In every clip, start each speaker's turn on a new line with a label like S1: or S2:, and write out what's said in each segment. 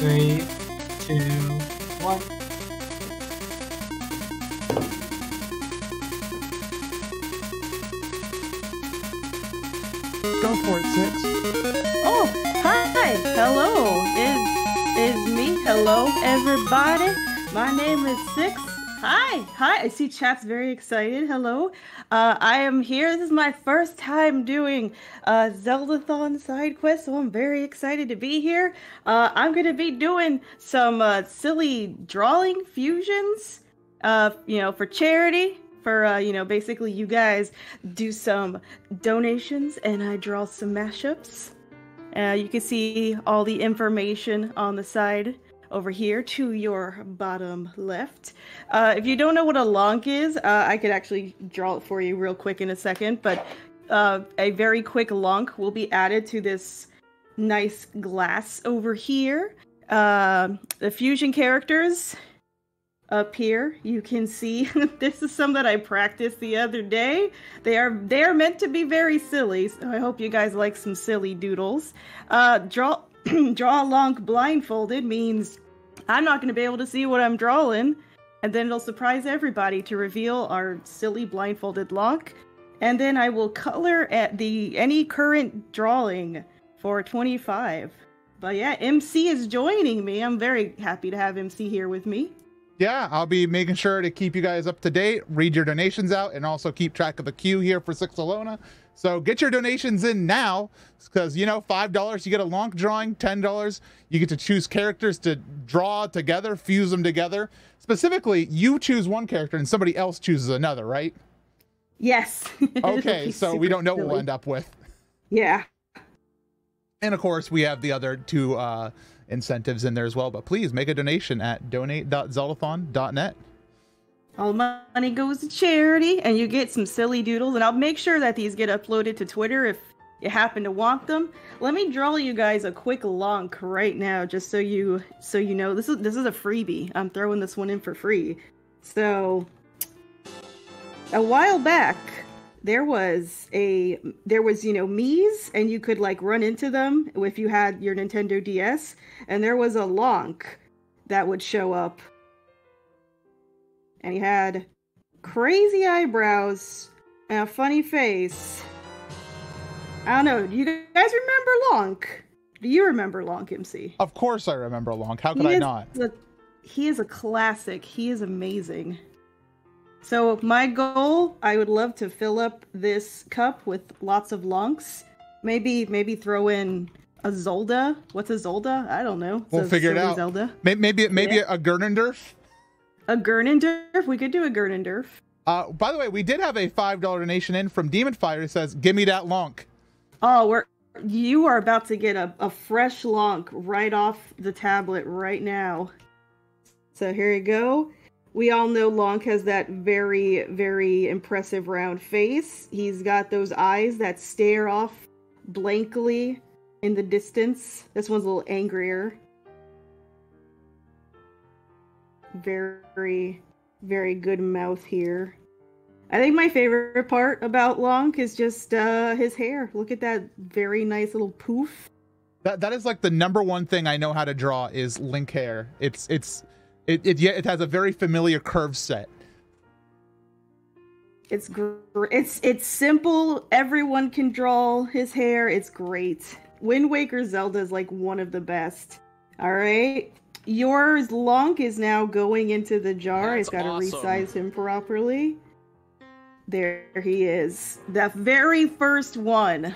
S1: 3, 2, 1.
S2: Go for it, Six.
S3: Oh, hi. Hello. Is me. Hello, everybody. My name is Six. Hi. I see chat's very excited. Hello. I am here. This is my first time doing Zeldathon side quest, so I'm very excited to be here. I'm gonna be doing some silly drawing fusions, for charity. For basically you guys do some donations, and I draw some mashups. You can see all the information on the side over here to your bottom left. If you don't know what a lonk is, I could actually draw it for you real quick in a second, but a very quick lonk will be added to this nice glass over here. The fusion characters up here, you can see this is some that I practiced the other day. They are meant to be very silly, so I hope you guys like some silly doodles. Draw a lonk blindfolded means I'm not going to be able to see what I'm drawing, and then it'll surprise everybody to reveal our silly blindfolded lonk. And then I will color at any current drawing for 25. But yeah, MC is joining me. I'm very happy to have MC here with me.
S2: Yeah, I'll be making sure to keep you guys up to date, read your donations out, and also keep track of the queue here for Sixelona. So get your donations in now, because, $5, you get a lonk drawing, $10, you get to choose characters to draw together, fuse them together. Specifically, you choose one character and somebody else chooses another, right?
S3: Yes.
S2: Okay, so we don't know what we'll end up with.
S3: Yeah.
S2: And of course, we have the other two incentives in there as well, but please make a donation at donate.zeldathon.net.
S3: All money goes to charity, and you get some silly doodles, and I'll make sure that these get uploaded to Twitter if you happen to want them. Let me draw you guys a quick lonk right now, just so you know. This is a freebie. I'm throwing this one in for free. So a while back, there was Mii's, and you could run into them if you had your Nintendo DS, and there was a lonk that would show up, and he had crazy eyebrows and a funny face. I don't know. Do you guys remember Lonk? Do you remember Lonk, MC?
S2: Of course I remember Lonk. How could I not?
S3: He is a classic. He is amazing. So my goal, I would love to fill up this cup with lots of lonks. Maybe throw in a Zelda. What's a Zelda? I don't know.
S2: We'll figure it out.
S3: Zelda.
S2: Maybe a Gernendorf.
S3: A Gernendorf? We could do a Gernendorf.
S2: By the way, we did have a $5 donation in from Demon Fire who says, "Give me that lonk."
S3: Oh, you are about to get a fresh lonk right off the tablet right now. So here you go. We all know Lonk has that very, very impressive round face. He's got those eyes that stare off blankly in the distance. This one's a little angrier. Very, very good mouth here. I think my favorite part about Lonk is just his hair. Look at that very nice little poof.
S2: That is like the number one thing I know how to draw is Link hair. It has a very familiar curve set.
S3: It's simple. Everyone can draw his hair. It's great. Wind Waker Zelda is one of the best. All right. Yours Lonk is now going into the jar. I've got to resize him properly. There he is. The very first one.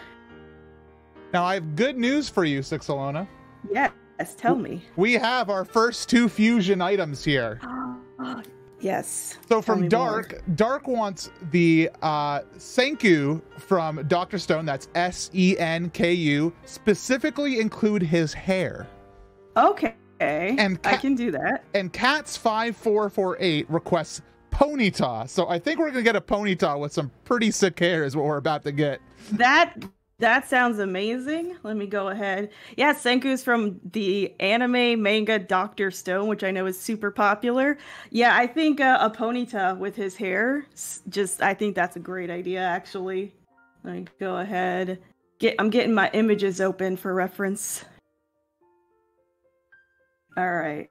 S2: Now I have good news for you, Sixelona.
S3: Yes, tell me.
S2: We have our first two fusion items here.
S3: Yes.
S2: So from Dark wants the Senku from Dr. Stone, that's Senku, specifically include his hair.
S3: Okay. And I can do that.
S2: And Cats5448 requests Ponyta. So I think we're gonna get a Ponyta with some pretty sick hair is what we're about to get.
S3: That sounds amazing. Let me go ahead. Yeah, Senku's from the anime manga Dr. Stone, which I know is super popular. Yeah, I think a Ponyta with his hair, I think that's a great idea, actually. Let me go ahead. I'm getting my images open for reference. All right.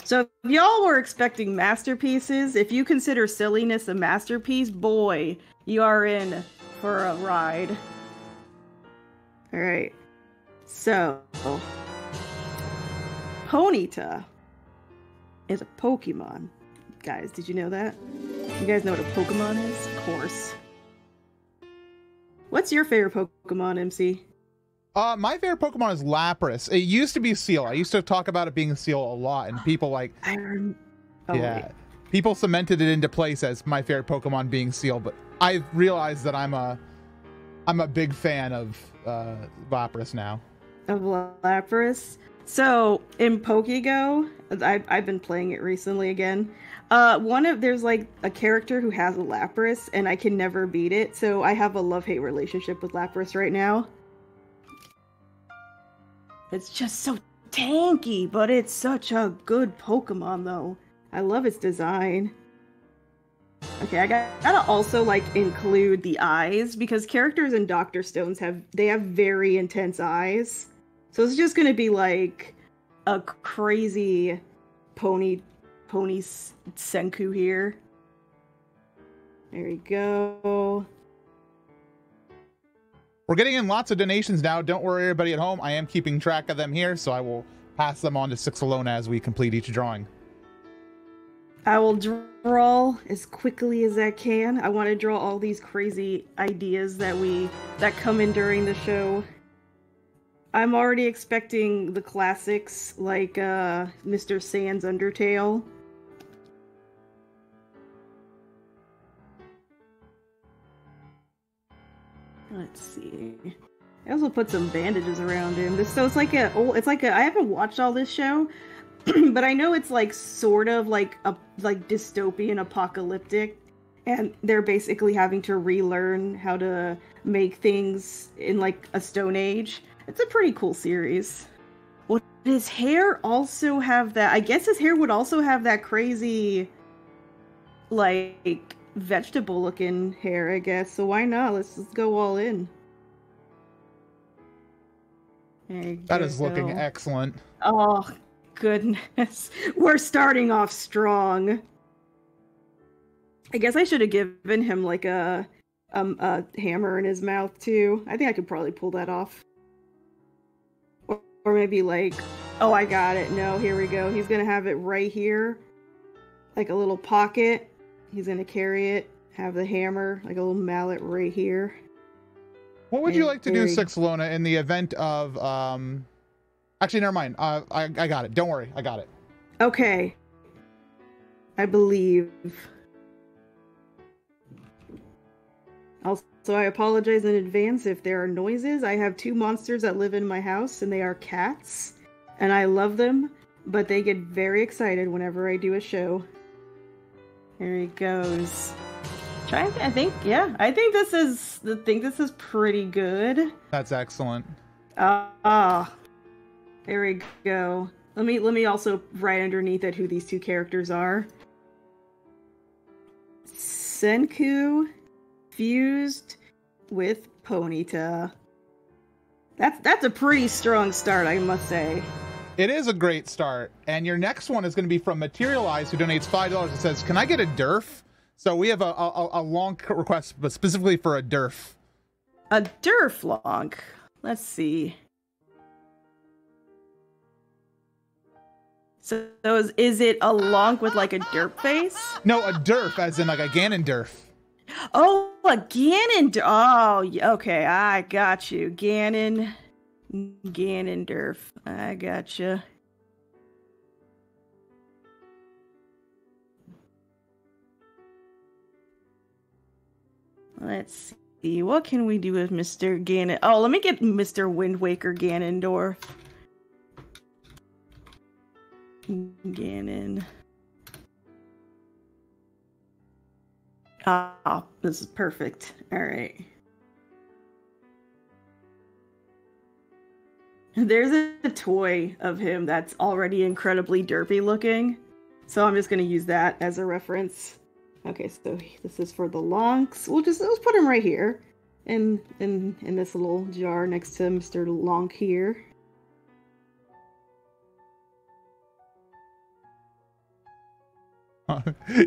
S3: So if y'all were expecting masterpieces, if you consider silliness a masterpiece, boy, you are in for a ride. All right. So, Ponyta is a Pokemon. Guys, did you know that? You guys know what a Pokemon is? Of course. What's your favorite Pokemon, MC?
S2: My favorite Pokemon is Lapras. It used to be Seal. I used to talk about it being Seal a lot, and people people cemented it into place as my favorite Pokemon being Seal. But I realized that I'm a big fan of Lapras now.
S3: Of Lapras. So in Pokego, I've been playing it recently again. There's like a character who has a Lapras, and I can never beat it. So I have a love-hate relationship with Lapras right now. It's just so tanky, but it's such a good Pokemon, though. I love its design. Okay, I gotta also like include the eyes because characters in Dr. Stones have very intense eyes. So it's just gonna be like a crazy pony Senku here. There we go.
S2: We're getting in lots of donations now. Don't worry, everybody at home. I am keeping track of them here, so I will pass them on to Sixelona as we complete each drawing.
S3: I will draw as quickly as I can. I want to draw all these crazy ideas that come in during the show. I'm already expecting the classics like Mr. Sand's Undertale. Let's see. I also put some bandages around him. So it's like I haven't watched all this show, but I know it's like sort of like dystopian apocalyptic, and they're basically having to relearn how to make things in like a Stone Age. It's a pretty cool series. Would his hair also have that? I guess his hair would also have that crazy, like, vegetable looking hair, I guess. So why not? Let's just go all in.
S2: That is looking excellent.
S3: Oh, goodness. We're starting off strong. I guess I should have given him like a hammer in his mouth too. I think I could probably pull that off. Or maybe like, oh, I got it. No, here we go. He's gonna have it right here. Like a little pocket. He's gonna carry it, have the hammer, like a little mallet right here.
S2: What would you like to do, Sixelona, in the event of, actually, never mind. I got it. Don't worry. I got it.
S3: Okay. I believe. Also, I apologize in advance if there are noises. I have 2 monsters that live in my house, and they are cats. And I love them, but they get very excited whenever I do a show. There he goes. I think this is pretty good.
S2: That's excellent.
S3: There we go. Let me also write underneath it who these 2 characters are. Senku fused with Ponyta. That's a pretty strong start, I must say.
S2: It is a great start. And your next one is going to be from Materialize, who donates $5. It says, can I get a derf? So we have a long request, but specifically for a derf.
S3: A derf long? Let's see. So is it a long with like a derp face?
S2: No, a derf, as in like a Ganondorf.
S3: Oh, a Ganondorf. Oh, okay, I got you. Ganondorf. I gotcha. Let's see. What can we do with Mr. Ganon? Oh, let me get Mr. Wind Waker Ganondorf. Ganon. Oh, this is perfect. All right. There's a toy of him that's already incredibly derpy looking, so I'm just gonna use that as a reference. Okay, so this is for the Lonks. Let's put him right here, in this little jar next to Mr. Lonk here.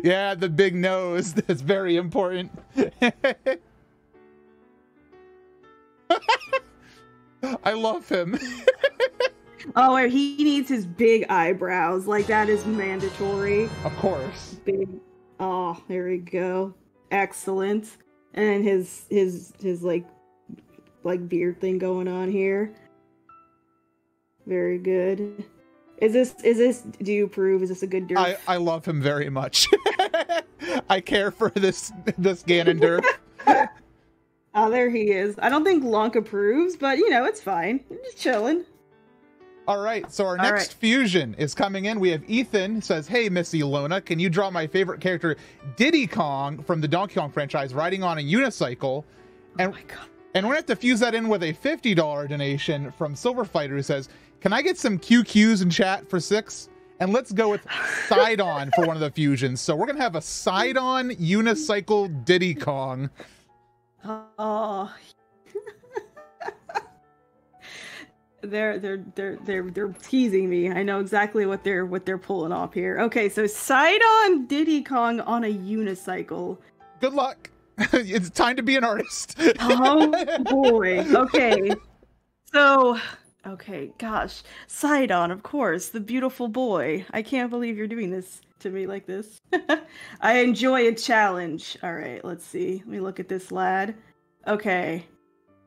S2: Yeah, the big nose. That's very important. I love him.
S3: Oh, and he needs his big eyebrows. Like, that is mandatory.
S2: Of course.
S3: Big. Oh, there we go. Excellent. And his like beard thing going on here. Very good. Is this do you approve? Is this a good derp?
S2: I love him very much. I care for this Ganondorf.
S3: Oh, there he is. I don't think Lonk approves, but you know, it's fine. I'm just chilling.
S2: All right, so our next fusion is coming in. We have Ethan who says, "Hey, Missy Lona, can you draw my favorite character, Diddy Kong from the Donkey Kong franchise, riding on a unicycle?" And,
S3: oh my God.
S2: And we're going to have to fuse that in with a $50 donation from Silver Fighter, who says, "Can I get some QQs in chat for 6? And let's go with Sidon for one of the fusions." So we're going to have a Sidon unicycle Diddy Kong.
S3: Oh. They're teasing me. I know exactly what they're pulling off here. Okay, so Sidon Diddy Kong on a unicycle.
S2: Good luck. It's time to be an artist.
S3: Oh boy. Okay. So, okay, gosh. Sidon, of course, the beautiful boy. I can't believe you're doing this to me like this. I enjoy a challenge. All right, let's see. Let me look at this lad. Okay.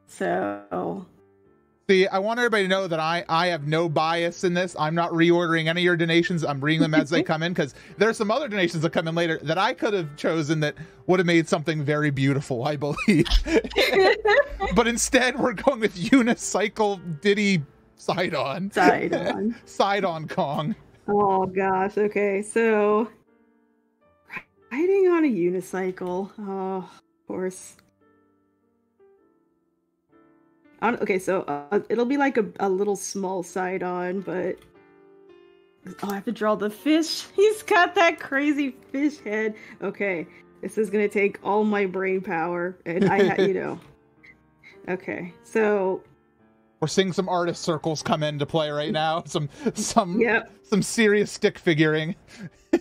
S3: So,
S2: see, I want everybody to know that I have no bias in this. I'm not reordering any of your donations. I'm reading them as they come in, because there's some other donations that come in later that I could have chosen that would have made something very beautiful, I believe. But instead, we're going with unicycle Diddy Sidon.
S3: Sidon.
S2: Sidon Kong.
S3: Oh gosh. Okay, so riding on a unicycle. Oh, of course. Okay, so it'll be like a little small Sidon, but oh, I have to draw the fish. He's got that crazy fish head. Okay, this is gonna take all my brain power, and you know. Okay, so
S2: we're seeing some artist circles come into play right now. Some serious stick figuring.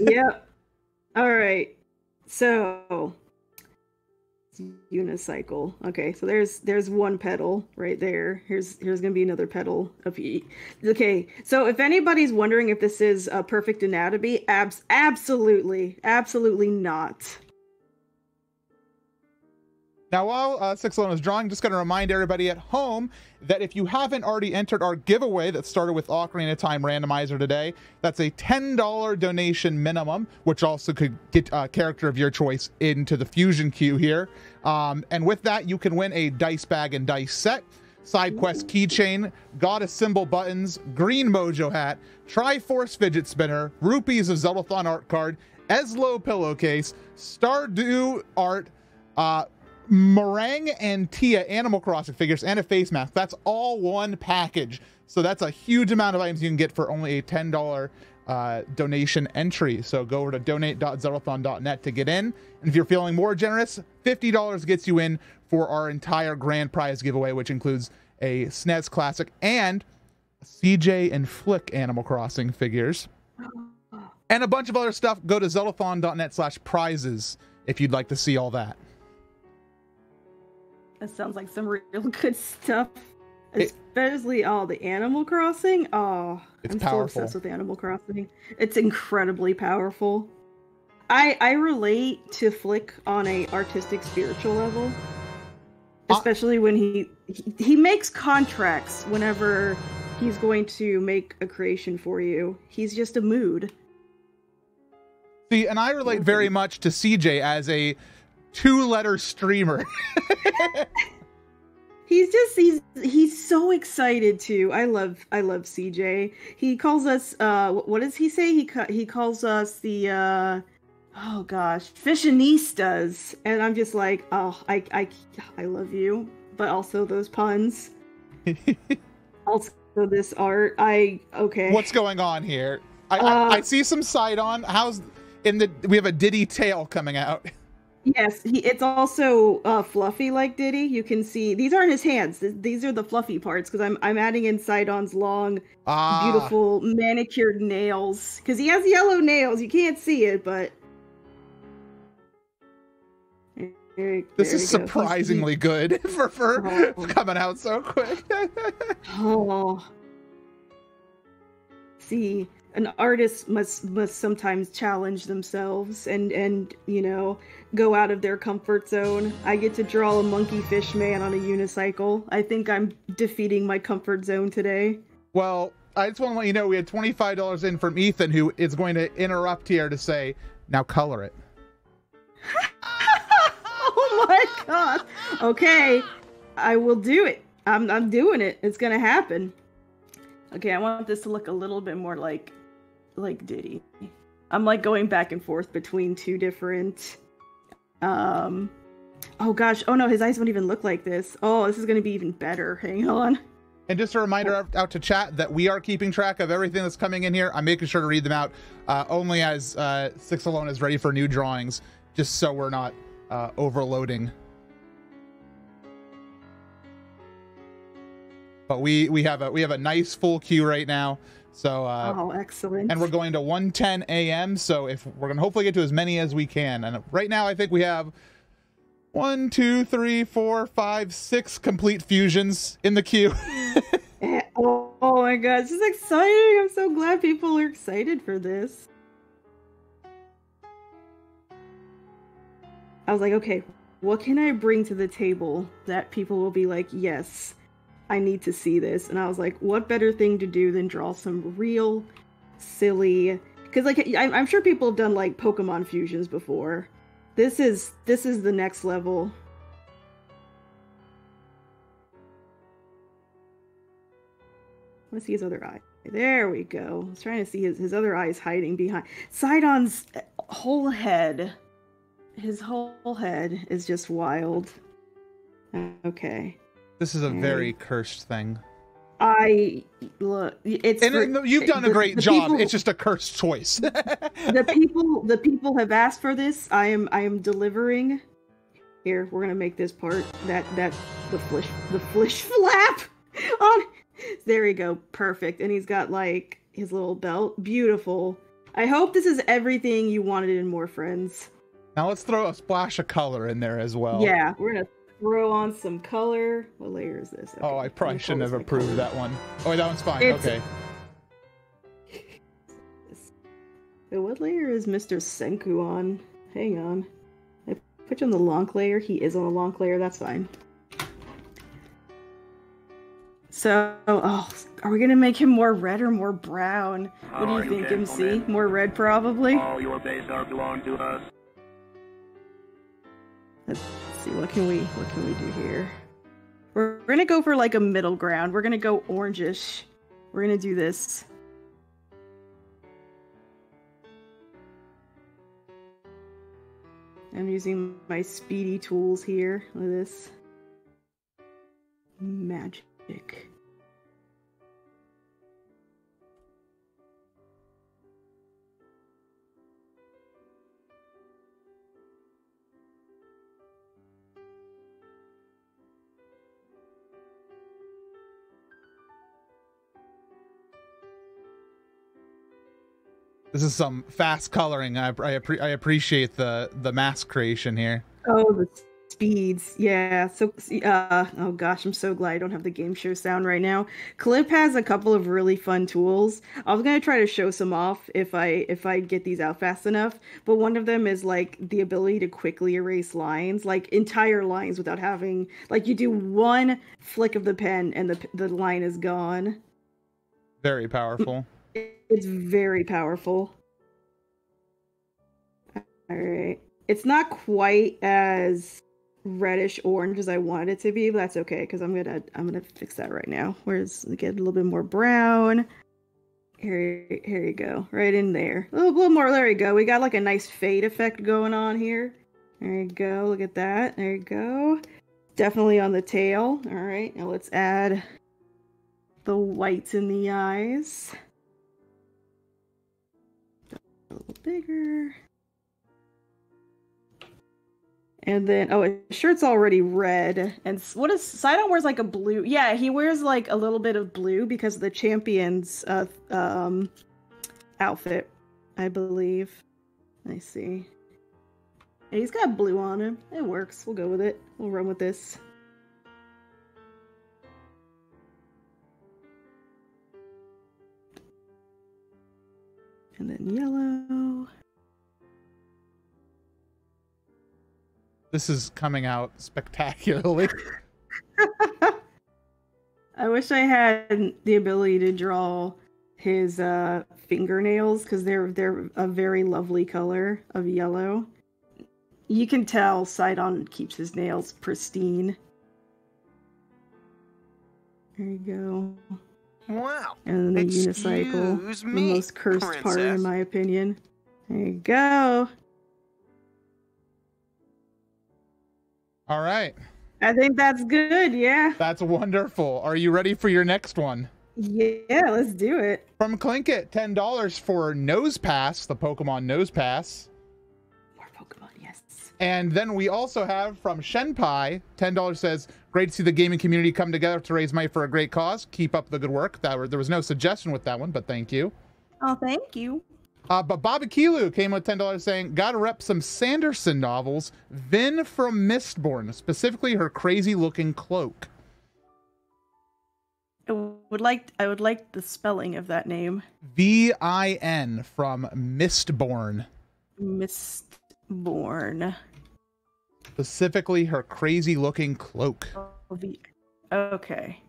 S3: Yep. All right. So unicycle. Okay, so there's one pedal right there. Here's gonna be another pedal of okay, so if anybody's wondering if this is a perfect anatomy, absolutely not.
S2: Now, while Sixelona is drawing, just going to remind everybody at home that if you haven't already entered our giveaway that started with Ocarina of Time Randomizer today, that's a $10 donation minimum, which also could get a character of your choice into the fusion queue here. And with that, you can win a dice bag and dice set, side quest keychain, goddess symbol buttons, green mojo hat, Triforce fidget spinner, rupees of Zeldathon art card, Eslo pillowcase, Stardew art, Meringue and Tia Animal Crossing figures, and a face mask. That's all one package. So that's a huge amount of items you can get for only a $10 donation entry. So go over to donate.zeldathon.net to get in. And if you're feeling more generous, $50 gets you in for our entire grand prize giveaway, which includes a SNES Classic and CJ and Flick Animal Crossing figures. And a bunch of other stuff. Go to zeldathon.net/prizes if you'd like to see all that.
S3: That sounds like some real good stuff. Especially the Animal Crossing. Oh,
S2: it's
S3: I'm
S2: powerful.
S3: So obsessed with Animal Crossing. It's incredibly powerful. I relate to Flick on a artistic spiritual level. Especially when he makes contracts whenever he's going to make a creation for you. He's just a mood.
S2: See, and I relate very much to CJ as a 2-letter streamer.
S3: he's so excited too. I love CJ. He calls us what does he say? He calls us the oh gosh, fashionistas, and I'm just like, oh, I love you, but also those puns. Also this art. Okay.
S2: What's going on here? I see some Sidon. We have a Diddy tail coming out.
S3: Yes, it's also fluffy like Diddy. You can see these aren't his hands. These are the fluffy parts, because I'm adding in Sidon's long, beautiful manicured nails, because he has yellow nails. You can't see it, but
S2: This is surprisingly good for coming out so quick.
S3: Oh. See, an artist must sometimes challenge themselves and you know, go out of their comfort zone. I get to draw a monkey fish man on a unicycle. I think I'm defeating my comfort zone today.
S2: Well, I just want to let you know we had $25 in from Ethan, who is going to interrupt here to say, now color it.
S3: Oh my god. Okay, I will do it. I'm doing it. It's gonna happen. Okay, I want this to look a little bit more like Diddy. I'm like going back and forth between two different oh gosh, oh no, his eyes won't even look like this. Oh, this is gonna be even better. Hang on.
S2: And just a reminder out to chat that we are keeping track of everything that's coming in here. I'm making sure to read them out only as Sixelona is ready for new drawings, just so we're not overloading. But we have a nice full queue right now. So
S3: oh, excellent.
S2: And we're going to 1:10 a.m. So if we're gonna hopefully get to as many as we can. And right now I think we have 1, 2, 3, 4, 5, 6 complete fusions in the queue.
S3: Oh my god, this is exciting. I'm so glad people are excited for this. I was like, okay, what can I bring to the table that people will be like, yes, I need to see this? And I was like, what better thing to do than draw some real silly, because like I'm sure people have done like Pokemon fusions before. This is the next level. I want to see his other eye. There we go. I was trying to see his other eyes hiding behind. Sidon's whole head. His whole head is just wild. Okay.
S2: This is a very cursed thing.
S3: You've
S2: done a great job. People, it's just a cursed choice.
S3: the people have asked for this. I am delivering. Here, we're gonna make this part the flish flap on. There we go, perfect. And he's got like his little belt, beautiful. I hope this is everything you wanted and more, friends.
S2: Now let's throw a splash of color in there as well.
S3: Yeah, we're gonna throw on some color. What layer is this? Okay.
S2: Oh, I probably shouldn't have approved that one. Oh, that one's fine. Okay.
S3: So what layer is Mr. Senku on? Hang on. I put you on the lonk layer. He is on the lonk layer. That's fine. So, are we gonna make him more red or more brown? What do you think, MC? More red, probably?
S4: All your base are belong to us.
S3: Let's see, what can we do here? We're gonna go for like a middle ground. We're gonna go orangish. We're gonna do this. I'm using my speedy tools here. Look at this. Magic.
S2: This is some fast coloring. I appreciate the mask creation here.
S3: Oh, the speeds. Yeah. So, oh gosh, I'm so glad I don't have the game show sound right now. Clip has a couple of really fun tools. I was gonna try to show some off if I get these out fast enough. But one of them is like the ability to quickly erase lines, like entire lines without having, like you do one flick of the pen and the line is gone.
S2: Very powerful.
S3: It's very powerful. All right. It's not quite as reddish orange as I wanted it to be, but that's okay because I'm gonna fix that right now. Where's get a little bit more brown. Here you go. Right in there. A little more. There you go. We got like a nice fade effect going on here. There you go. Look at that. There you go. Definitely on the tail. All right. Now let's add the whites in the eyes. A little bigger. And then, oh, his shirt's already red. And what is, Sidon wears like a blue. Yeah, he wears like a little bit of blue because of the champion's outfit, I believe. I see. He's got blue on him. It works. We'll go with it. We'll run with this. And then yellow.
S2: This is coming out spectacularly.
S3: I wish I had the ability to draw his fingernails, because they're a very lovely color of yellow. You can tell Sidon keeps his nails pristine. There you go.
S5: Wow.
S3: And then the unicycle,
S5: Excuse
S3: the
S5: me,
S3: most cursed part
S5: princess.
S3: in my opinion. There you go.
S2: All right.
S3: I think that's good, yeah.
S2: That's wonderful. Are you ready for your next one?
S3: Yeah, let's do it.
S2: From Clinkit, $10 for Nose Pass, the Pokemon Nose Pass.
S3: More Pokemon, yes.
S2: And then we also have from Shenpai, $10 says, great to see the gaming community come together to raise money for a great cause. Keep up the good work. There was no suggestion with that one, but thank you.
S3: Oh, thank you.
S2: But Bobby Kilu came with $10 saying, gotta rep some Sanderson novels. Vin from Mistborn, specifically her crazy looking cloak.
S3: I would like the spelling of that name.
S2: VIN from Mistborn.
S3: Mistborn.
S2: Specifically her crazy looking cloak.
S3: Okay.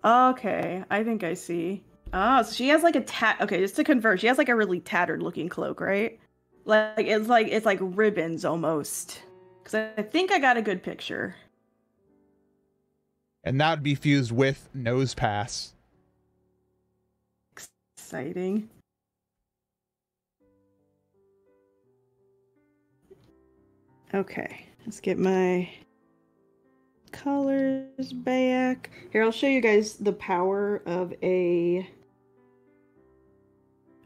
S3: Okay, I think I see. Oh, so she has like a okay, just to confirm, she has like a really tattered looking cloak, right? It's like ribbons almost. Because I think I got a good picture.
S2: And that would be fused with Nose Pass.
S3: Exciting. Okay, let's get my colors back. Here, I'll show you guys the power of a...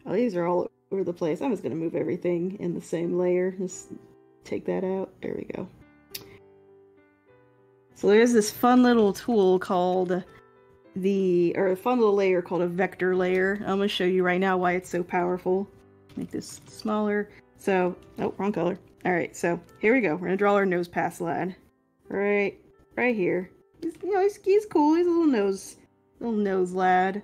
S3: Oh, these are all over the place. I'm just going to move everything in the same layer. Just take that out. There we go. So there's this fun little tool called a fun little layer called a vector layer. I'm going to show you right now why it's so powerful. Make this smaller. So, oh, wrong color. All right, so here we go. We're going to draw our Nose Pass lad. Right here. He's cool. He's a little nose lad.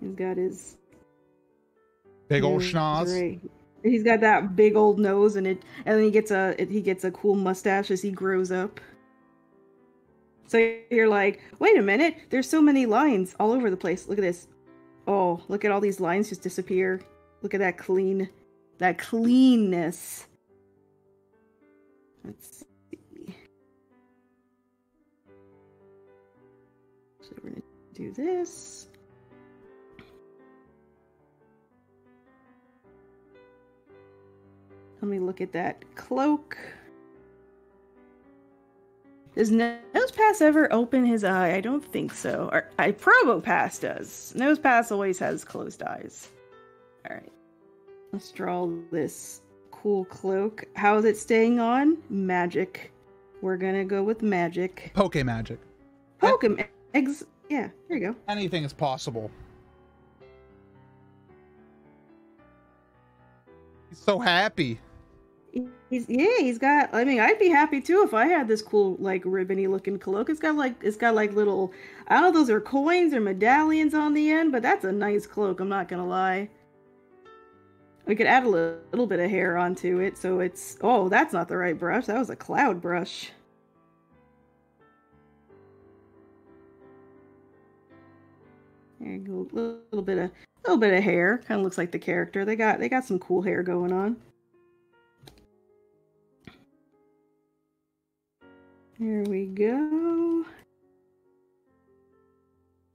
S3: He's got his
S2: Big old schnoz.
S3: Right. He's got that big old nose, and then he gets a cool mustache as he grows up. So you're like, wait a minute, there's so many lines all over the place. Look at this. Oh, look at all these lines just disappear. Look at that cleanness. Let's see. So we're gonna do this. Let me look at that cloak. Does Nosepass ever open his eye? I don't think so. Or Probopass does. Nosepass always has closed eyes. Alright. Let's draw this cool cloak. How is it staying on? Magic. We're gonna go with magic.
S2: Poke magic.
S3: Eggs. Yeah, there you go.
S2: Anything is possible. He's so happy.
S3: He's got, I mean, I'd be happy too if I had this cool, like, ribbony looking cloak. It's got like little, I don't know if those are coins or medallions on the end, but that's a nice cloak, I'm not gonna lie. We could add a little bit of hair onto it, so it's, oh, that's not the right brush. That was a cloud brush. There you go, a little bit of hair. Kind of looks like the character. They got some cool hair going on. Here we go.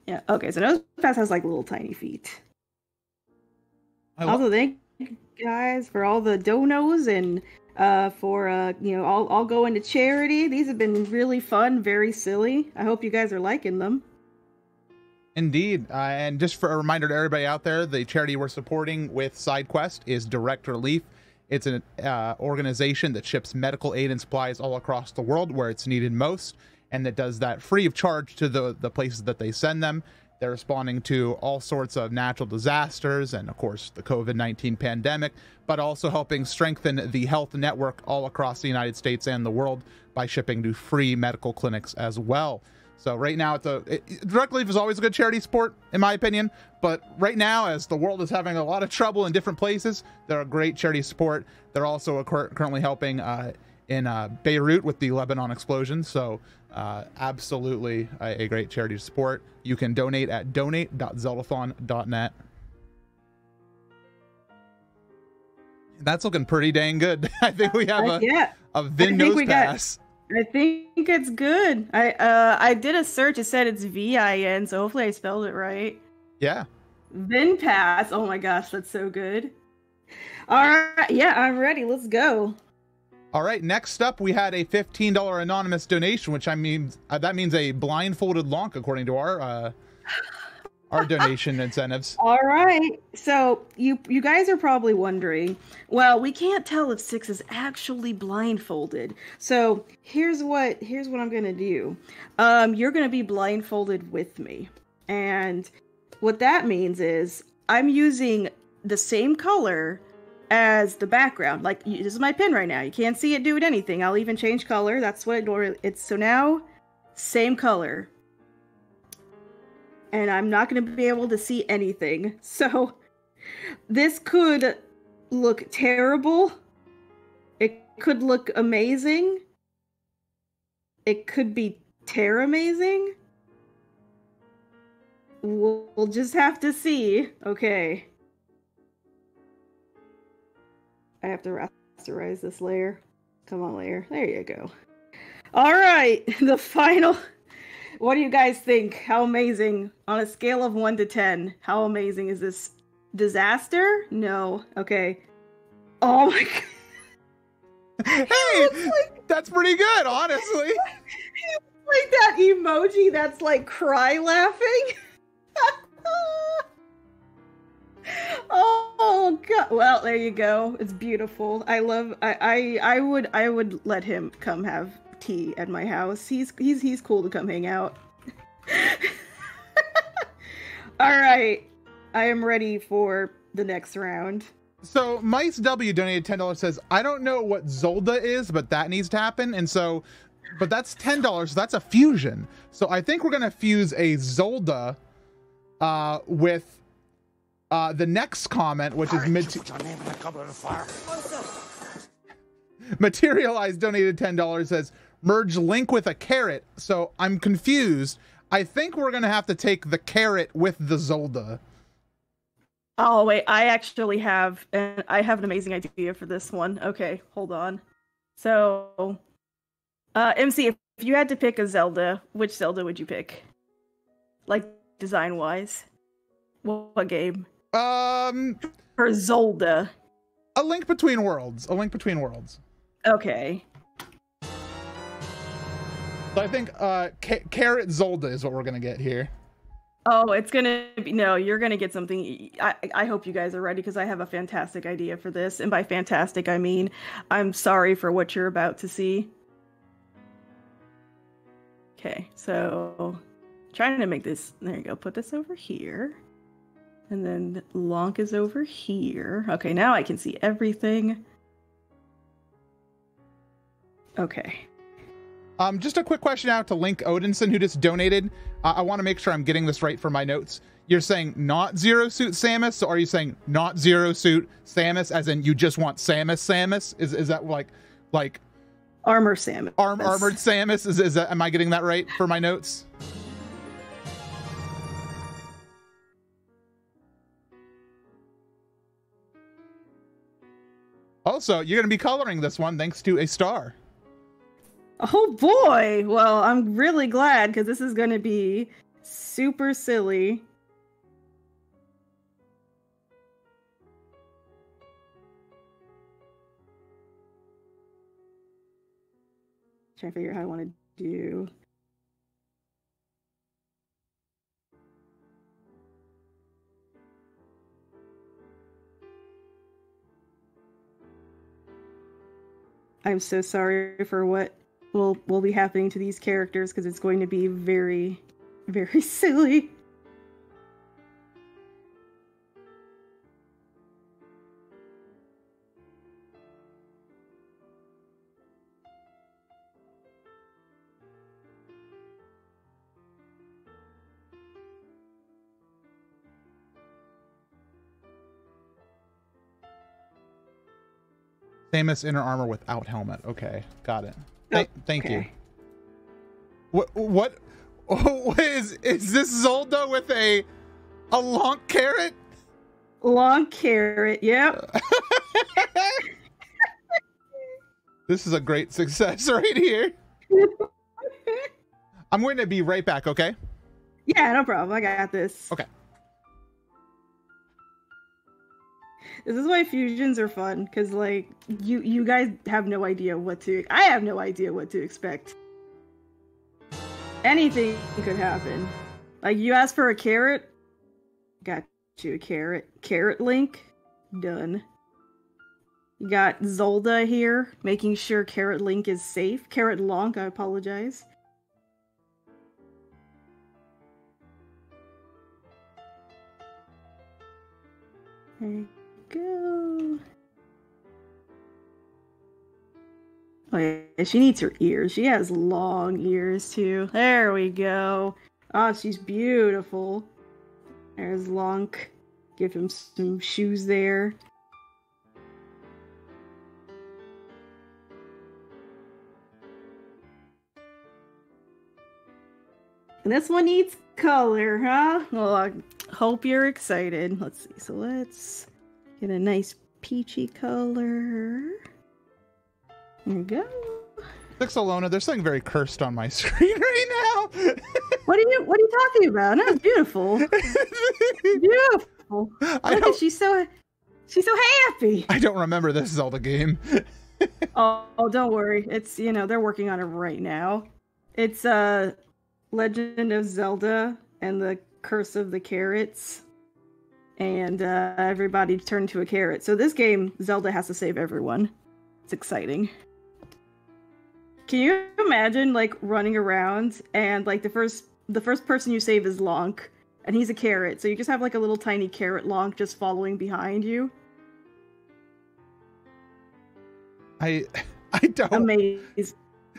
S3: Yeah, okay, so Nosepass has like little tiny feet. Also, thank you guys for all the donos and for all going to charity. These have been really fun, very silly. I hope you guys are liking them.
S2: Indeed. And just for a reminder to everybody out there, the charity we're supporting with SideQuest is Direct Relief. It's an organization that ships medical aid and supplies all across the world where it's needed most, and that does that free of charge to the places that they send them. They're responding to all sorts of natural disasters and, of course, the COVID-19 pandemic, but also helping strengthen the health network all across the United States and the world by shipping to free medical clinics as well. So right now, Direct Relief is always a good charity sport, in my opinion. But right now, as the world is having a lot of trouble in different places, they're a great charity sport. They're also currently helping in Beirut with the Lebanon explosion. So absolutely a great charity support. You can donate at donate.zeldathon.net. That's looking pretty dang good. I think we have a VIN nose pass.
S3: I think it's good. I did a search. It said it's VIN, so hopefully I spelled it right.
S2: Yeah.
S3: VIN pass. Oh my gosh, that's so good. All right, yeah, I'm ready. Let's go.
S2: All right, next up, we had a $15 anonymous donation, which that means a blindfolded lonk, according to our donation incentives.
S3: All right, so you guys are probably wondering, well, we can't tell if Six is actually blindfolded. So here's what I'm gonna do. You're gonna be blindfolded with me, and what that means is I'm using the same color as the background. Like, this is my pen right now. You can't see it doing anything. I'll even change color. That's what it's. So now, same color. And I'm not going to be able to see anything. So, this could look terrible. It could look amazing. It could be amazing. We'll just have to see. Okay. I have to rasterize this layer. Come on, layer. There you go. All right, the final. What do you guys think? How amazing? On a scale of 1 to 10, how amazing is this? Disaster? No. Okay. Oh my god.
S2: Hey, that's pretty good, honestly.
S3: Like that emoji that's like cry laughing. Oh god. Well, there you go. It's beautiful. I would let him come have tea at my house. He's cool to come hang out. All right. I am ready for the next round.
S2: So Mice W donated $10, says, I don't know what Zolda is, but that needs to happen. And so, but that's $10. So that's a fusion. So I think we're going to fuse a Zolda with the next comment, which is Materialized donated $10, says, merge Link with a carrot. So I'm confused. I think we're going to have to take the carrot with the Zolda.
S3: Oh, wait. I actually have an amazing idea for this one. Okay, hold on. So, MC, if you had to pick a Zelda, which Zelda would you pick? Like, design-wise? What game? For Zelda.
S2: A Link Between Worlds. A Link Between Worlds.
S3: Okay.
S2: So I think Carrot Zolda is what we're gonna get here.
S3: Oh, it's gonna be you're gonna get something. I hope you guys are ready because I have a fantastic idea for this, and by fantastic I mean I'm sorry for what you're about to see. Okay, so trying to make this. There you go. Put this over here. And then Lonk is over here. Okay, now I can see everything. Okay.
S2: Just a quick question out to Link Odinson, who just donated. I want to make sure I'm getting this right for my notes. You're saying not Zero Suit Samus, so are you saying not Zero Suit Samus, as in you just want Samus? Is that like
S3: Armor Samus?
S2: Armored Samus? Is that? Am I getting that right for my notes? Also, you're going to be coloring this one thanks to a star.
S3: Oh boy! Well, I'm really glad because this is going to be super silly. Trying to figure out how I want to do. I'm so sorry for what will be happening to these characters because it's going to be very, very silly.
S2: Famous inner armor without helmet. Okay, got it. Thank you. What is this Zelda with a long carrot?
S3: Long carrot, yep.
S2: This is a great success right here. I'm going to be right back, okay?
S3: Yeah, no problem. I got this.
S2: Okay.
S3: This is why fusions are fun, because like you guys have no idea what to. I have no idea what to expect. Anything could happen. Like you ask for a carrot, got you a carrot. Carrot Link, done. You got Zelda here, making sure Carrot Link is safe. Carrot Lonk, I apologize. There you go. Oh yeah, she needs her ears. She has long ears too. There we go. Oh, she's beautiful. There's Lonk. Give him some shoes there. And this one needs color, huh? Well, I hope you're excited. Let's see. So let's get a nice peachy color. There we go.
S2: Sixelona, there's something very cursed on my screen right now.
S3: What are you talking about? No, it's beautiful. Beautiful. Look, she's so happy.
S2: I don't remember this Zelda game.
S3: Oh, don't worry. It's they're working on it right now. It's Legend of Zelda and the Curse of the Carrots. And everybody turned to a carrot. So this game, Zelda has to save everyone. It's exciting. Can you imagine like running around and like the first person you save is Lonk and he's a carrot. So you just have like a little tiny carrot Lonk just following behind you.
S2: I don't.
S3: Amazing.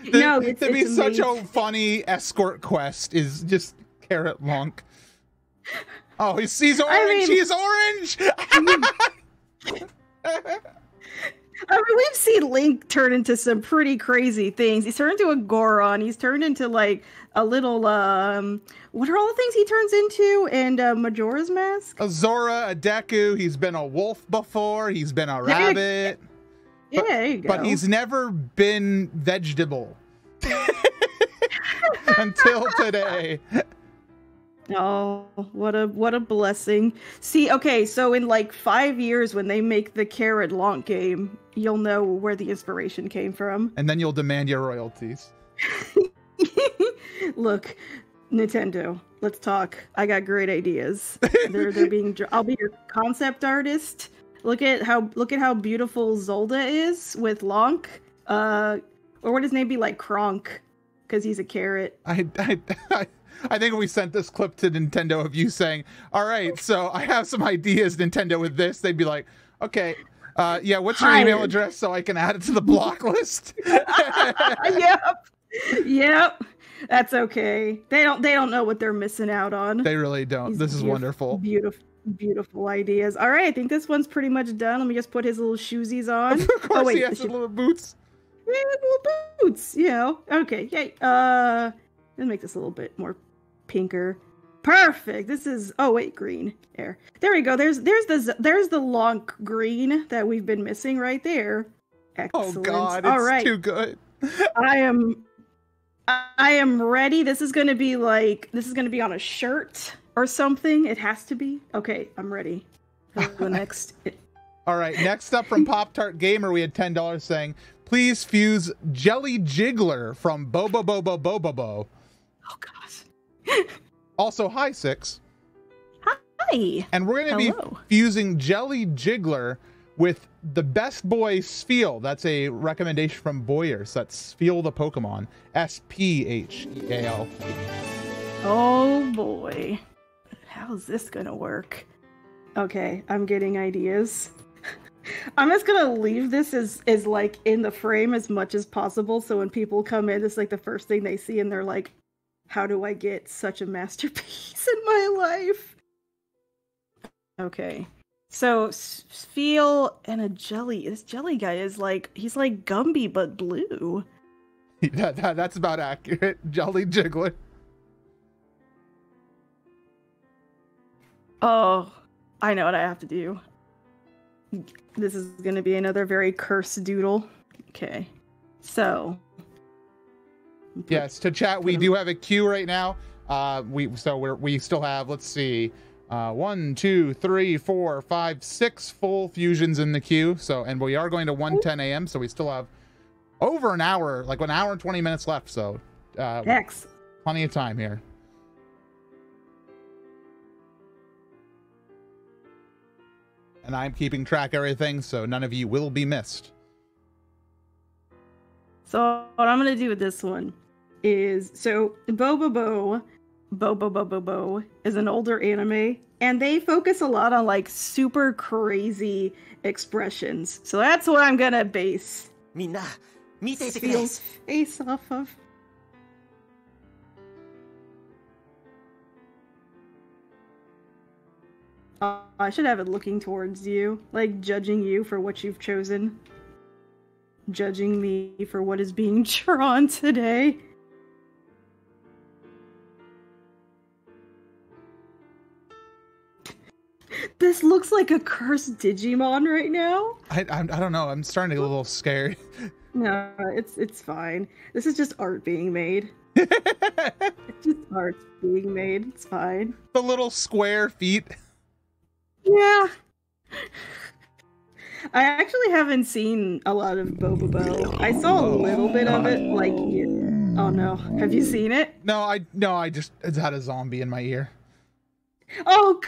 S3: No, it's
S2: to be
S3: amazing.
S2: Such a funny escort quest is just Carrot Lonk. Oh, he's orange. He's orange.
S3: I mean, we've seen Link turn into some pretty crazy things. He's turned into a Goron. He's turned into like a little what are all the things he turns into? And Majora's Mask?
S2: A Zora, a Deku. He's been a wolf before. He's been a rabbit.
S3: Yeah, there you go.
S2: But he's never been vegetable until today.
S3: Oh, what a blessing. See, okay, so in like 5 years when they make the Carrot Lonk game, you'll know where the inspiration came from.
S2: And then you'll demand your royalties.
S3: Look, Nintendo, let's talk. I got great ideas. I'll be your concept artist. Look at how beautiful Zelda is with Lonk. Or would his name be like Kronk? Because he's a carrot.
S2: I think we sent this clip to Nintendo of you saying, all right, so I have some ideas, Nintendo, with this. They'd be like, okay, yeah, what's your email address so I can add it to the block list?
S3: Yep. That's okay. They don't know what they're missing out on.
S2: They really don't. This is wonderful.
S3: Beautiful ideas. All right, I think this one's pretty much done. Let me just put his little shoesies on.
S2: Of course, he has the little boots.
S3: Yeah, little boots. Okay. Yay. Let's make this a little bit more pinker. Perfect. This is green. There we go. There's the Lonk green that we've been missing right there. Excellent.
S2: Oh God,
S3: all right.
S2: Too good.
S3: I am ready. This is gonna be on a shirt or something. It has to be. Okay, I'm ready. The next.
S2: All right. Next up from Pop Tart Gamer, we had $10 saying, "Please fuse Jelly Jiggler from Bobo Bobo Bobo Bo."
S3: Oh gosh.
S2: Also, hi Six.
S3: Hi.
S2: And we're going to be fusing Jelly Jiggler with the Best Boy Spheal. That's a recommendation from Boyer. So that's Spheal the Pokemon. Spheal.
S3: Oh boy. How's this gonna work? Okay, I'm getting ideas. I'm just gonna leave this as like in the frame as much as possible, so when people come in, it's like the first thing they see and they're like, how do I get such a masterpiece in my life? Okay. So feel and a jelly. This jelly guy is like he's like Gumby but blue.
S2: That's about accurate. Jolly Jiggler.
S3: Oh, I know what I have to do. This is going to be another very cursed doodle. Okay, so
S2: yes, to chat, we do have a queue right now. We still have, let's see, 1, 2, 3, 4, 5, 6 full fusions in the queue. So, and we are going to 1:10 a.m. So we still have over an hour, like 1 hour and 20 minutes left. So, plenty of time here. And I'm keeping track of everything, so none of you will be missed.
S3: So what I'm gonna do with this one is Bo is an older anime, and they focus a lot on like super crazy expressions. So that's what I'm gonna base Steel's face off of. I should have it looking towards you, like judging you for what you've chosen. Judging me for what is being drawn today. This looks like a cursed Digimon right now.
S2: I don't know. I'm starting to get a little scared.
S3: No, it's fine. This is just art being made. It's just art being made. It's fine.
S2: The little square feet.
S3: Yeah. I actually haven't seen a lot of Bobobo. I saw a little bit of it, like, oh no. Have you seen it?
S2: No, I just had a zombie in my ear.
S3: Oh,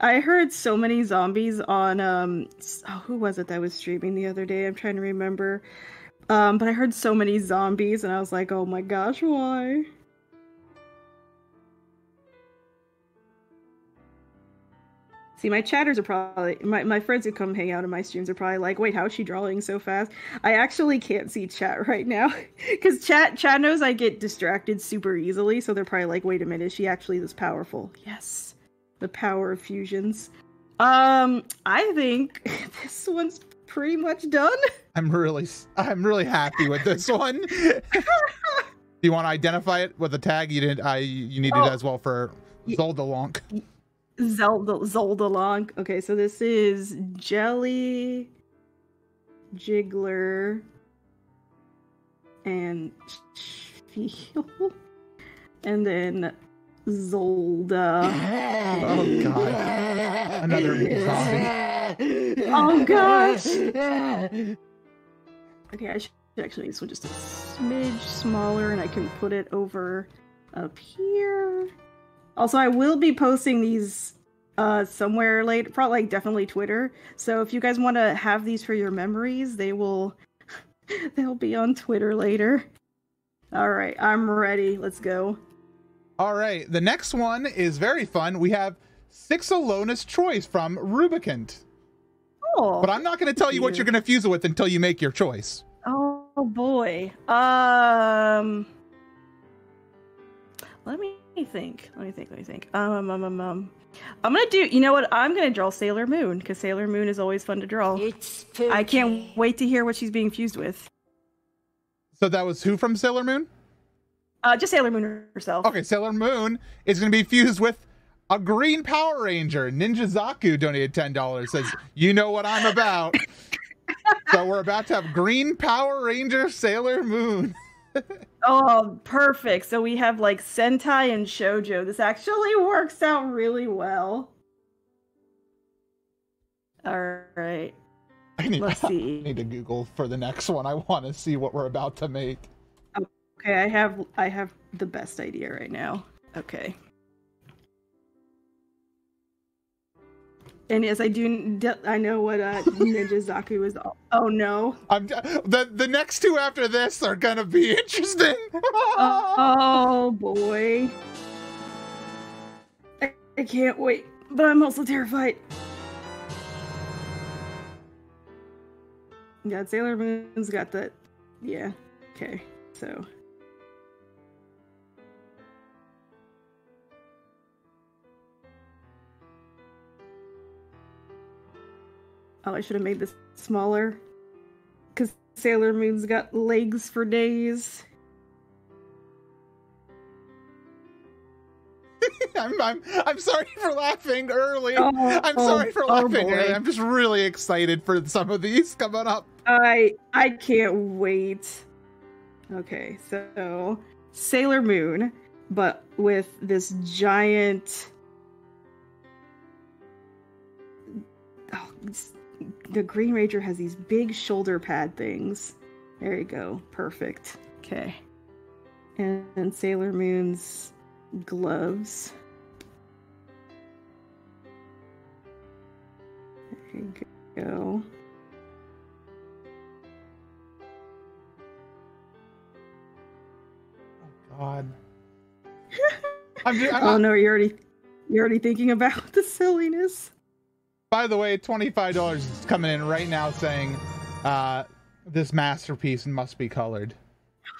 S3: I heard so many zombies on, who was it that was streaming the other day? I'm trying to remember. But I heard so many zombies and I was like, oh my gosh, why? See, my chatters are probably, my friends who come hang out in my streams are probably like, wait, how is she drawing so fast? I actually can't see chat right now. Because chat knows I get distracted super easily, so they're probably like, wait a minute, is she actually this powerful? Yes. The power of fusions. I think this one's pretty much done. I'm really
S2: happy with this one. Do you want to identify it with a tag? You didn't. You needed it as well for Zeldathon.
S3: Zeldathon. Okay, so this is Jelly, Jiggler, and Feel, and then Zolda.
S2: Oh god, another zombie.
S3: Oh gosh. Okay, I should actually make this one just a smidge smaller, and I can put it over up here. Also, I will be posting these somewhere later, probably like definitely Twitter. So if you guys want to have these for your memories, they'll be on Twitter later. All right, I'm ready. Let's go.
S2: All right, the next one is very fun. We have Sixelona's Choice from Rubicant.
S3: Oh,
S2: but I'm not going to tell you what you're going to fuse it with until you make your choice.
S3: Oh boy. Let me think. I'm gonna do, you know what? I'm gonna draw Sailor Moon, because Sailor Moon is always fun to draw. I can't wait to hear what she's being fused with.
S2: So that was who from Sailor Moon?
S3: Just Sailor Moon herself.
S2: Okay, Sailor Moon is gonna be fused with a green Power Ranger. Ninja Zaku donated $10. Says, you know what I'm about. So we're about to have green Power Ranger Sailor Moon.
S3: Oh, perfect. So we have like Sentai and Shoujo. This actually works out really well. All right. Let's see.
S2: I need to Google for the next one. I want to see what we're about to make.
S3: Okay, I have the best idea right now. Okay. And yes, I know what Ninja Zaku is. Oh no!
S2: The next two after this are gonna be interesting.
S3: Oh boy! I can't wait, but I'm also terrified. Yeah, Sailor Moon's got that. Yeah. Okay. So. Oh, I should have made this smaller. Because Sailor Moon's got legs for days.
S2: I'm sorry for laughing early.
S3: Oh,
S2: I'm sorry for laughing
S3: boy.
S2: early. I'm just really excited for some of these coming up.
S3: I can't wait. Okay, so Sailor Moon, but with this giant. Oh, the Green Ranger has these big shoulder pad things. There you go. Perfect. Okay. And Sailor Moon's gloves. There you go.
S2: Oh God.
S3: Oh no, you're already thinking about the silliness.
S2: By the way, $25 is coming in right now saying this masterpiece must be colored.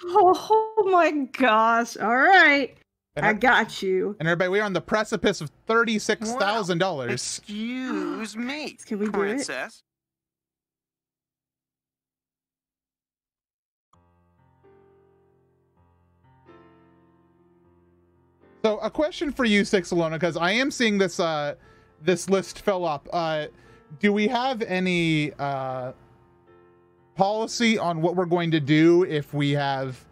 S3: Oh my gosh. All right. I got you.
S2: And everybody, we're on the precipice of $36,000.
S5: Excuse me,
S3: Can we do it?
S5: princess.
S2: So a question for you, Sixelona, because I am seeing this this list fill up. Do we have any policy on what we're going to do if we have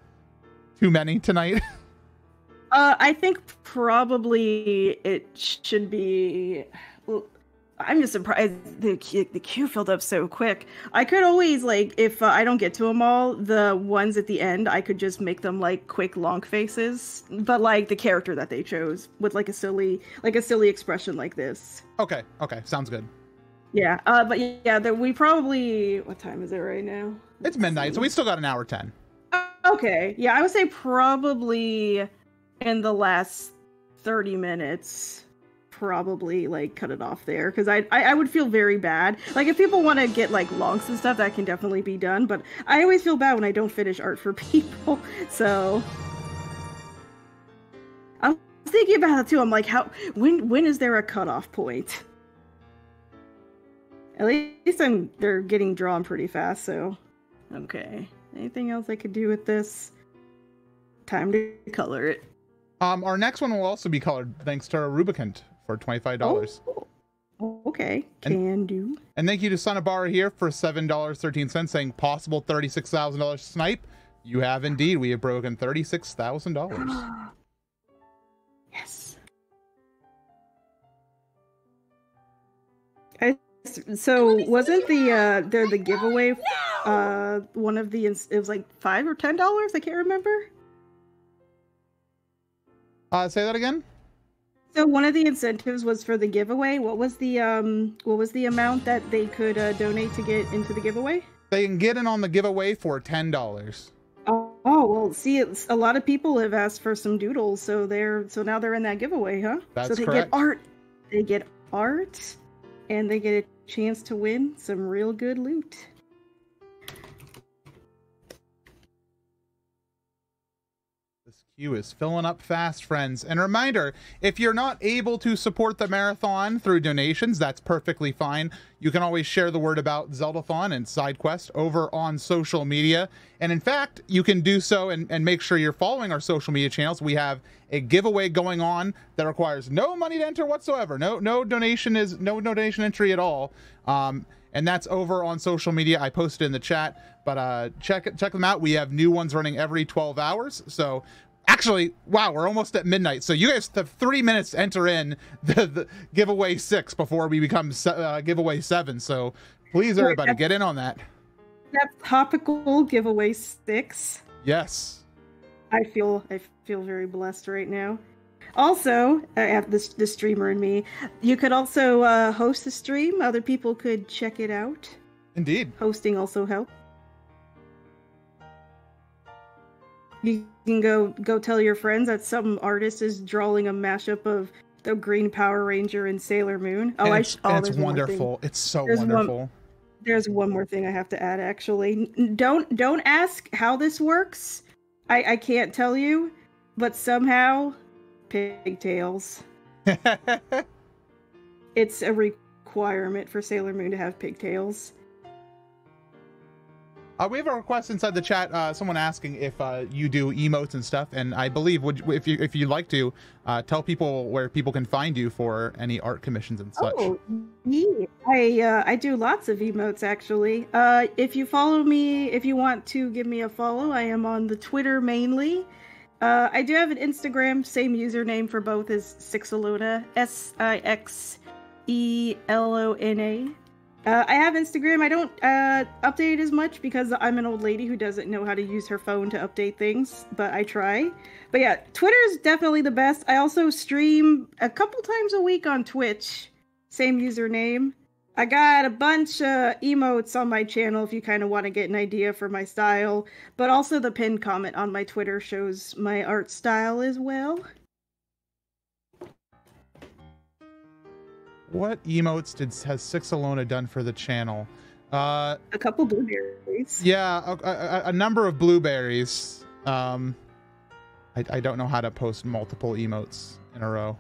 S2: too many tonight?
S3: I think probably it should be. Well, I'm just surprised the queue filled up so quick. I could always, like, if I don't get to them all, the ones at the end, I could just make them like quick long faces, but like the character that they chose with like a silly expression like this.
S2: Okay, sounds good.
S3: Yeah, but yeah, we probably. What time is it right now?
S2: It's midnight, so we still got an hour 10.
S3: Okay, yeah, I would say probably in the last 30 minutes, probably like cut it off there, because I would feel very bad. Like if people want to get like longs and stuff, that can definitely be done, but I always feel bad when I don't finish art for people. So I was thinking about it too. I'm like, when is there a cutoff point? At least they're getting drawn pretty fast, so okay. Anything else I could do with this? Time to color it.
S2: Our next one will also be colored thanks to Rubicant for $25.
S3: Oh, okay, can do.
S2: And thank you to Sonabara here for $7.13 saying possible $36,000 snipe. You have indeed. We have broken $36,000.
S3: Yes. So wasn't the giveaway one of the it was like $5 or $10? I can't remember.
S2: Say that again.
S3: So one of the incentives was for the giveaway. What was the amount that they could donate to get into the giveaway?
S2: They can get in on the giveaway for $10.
S3: Oh well, see, a lot of people have asked for some doodles, so now they're in that giveaway, huh?
S2: That's
S3: so they
S2: correct.
S3: get art. They get art, and they get a chance to win some real good loot.
S2: Queue is filling up fast, friends. And a reminder, if you're not able to support the marathon through donations, that's perfectly fine. You can always share the word about Zeldathon and SideQuest over on social media. And in fact, you can do so and make sure you're following our social media channels. We have a giveaway going on that requires no money to enter whatsoever. No donation entry at all. And that's over on social media. I posted in the chat, but check them out. We have new ones running every 12 hours. So actually, wow, we're almost at midnight. So you guys have 3 minutes to enter in the giveaway 6 before we become giveaway 7. So please, everybody, get in on that.
S3: That's topical giveaway 6.
S2: Yes.
S3: I feel very blessed right now. Also, I have the streamer in me. You could also host a stream. Other people could check it out.
S2: Indeed.
S3: Hosting also helps. You can go tell your friends that some artist is drawing a mashup of the Green Power Ranger and Sailor Moon. Oh,
S2: it's wonderful. It's so wonderful.
S3: There's one more thing I have to add, actually. Don't ask how this works. I can't tell you, but somehow pigtails. It's a requirement for Sailor Moon to have pigtails.
S2: We have a request inside the chat. Someone asking if you do emotes and stuff, and I believe if you'd like to tell people where people can find you for any art commissions and such.
S3: Oh, yeah. I do lots of emotes actually. If you follow me, if you want to give me a follow, I am on the Twitter mainly. I do have an Instagram, same username for both as Sixelona, Sixelona. I have Instagram. I don't update it as much because I'm an old lady who doesn't know how to use her phone to update things, but I try. But yeah, Twitter is definitely the best. I also stream a couple times a week on Twitch, same username. I got a bunch of emotes on my channel if you kind of want to get an idea for my style, but also the pinned comment on my Twitter shows my art style as well.
S2: What emotes has Sixelona done for the channel?
S3: A couple blueberries.
S2: Yeah, a number of blueberries. I don't know how to post multiple emotes in a row.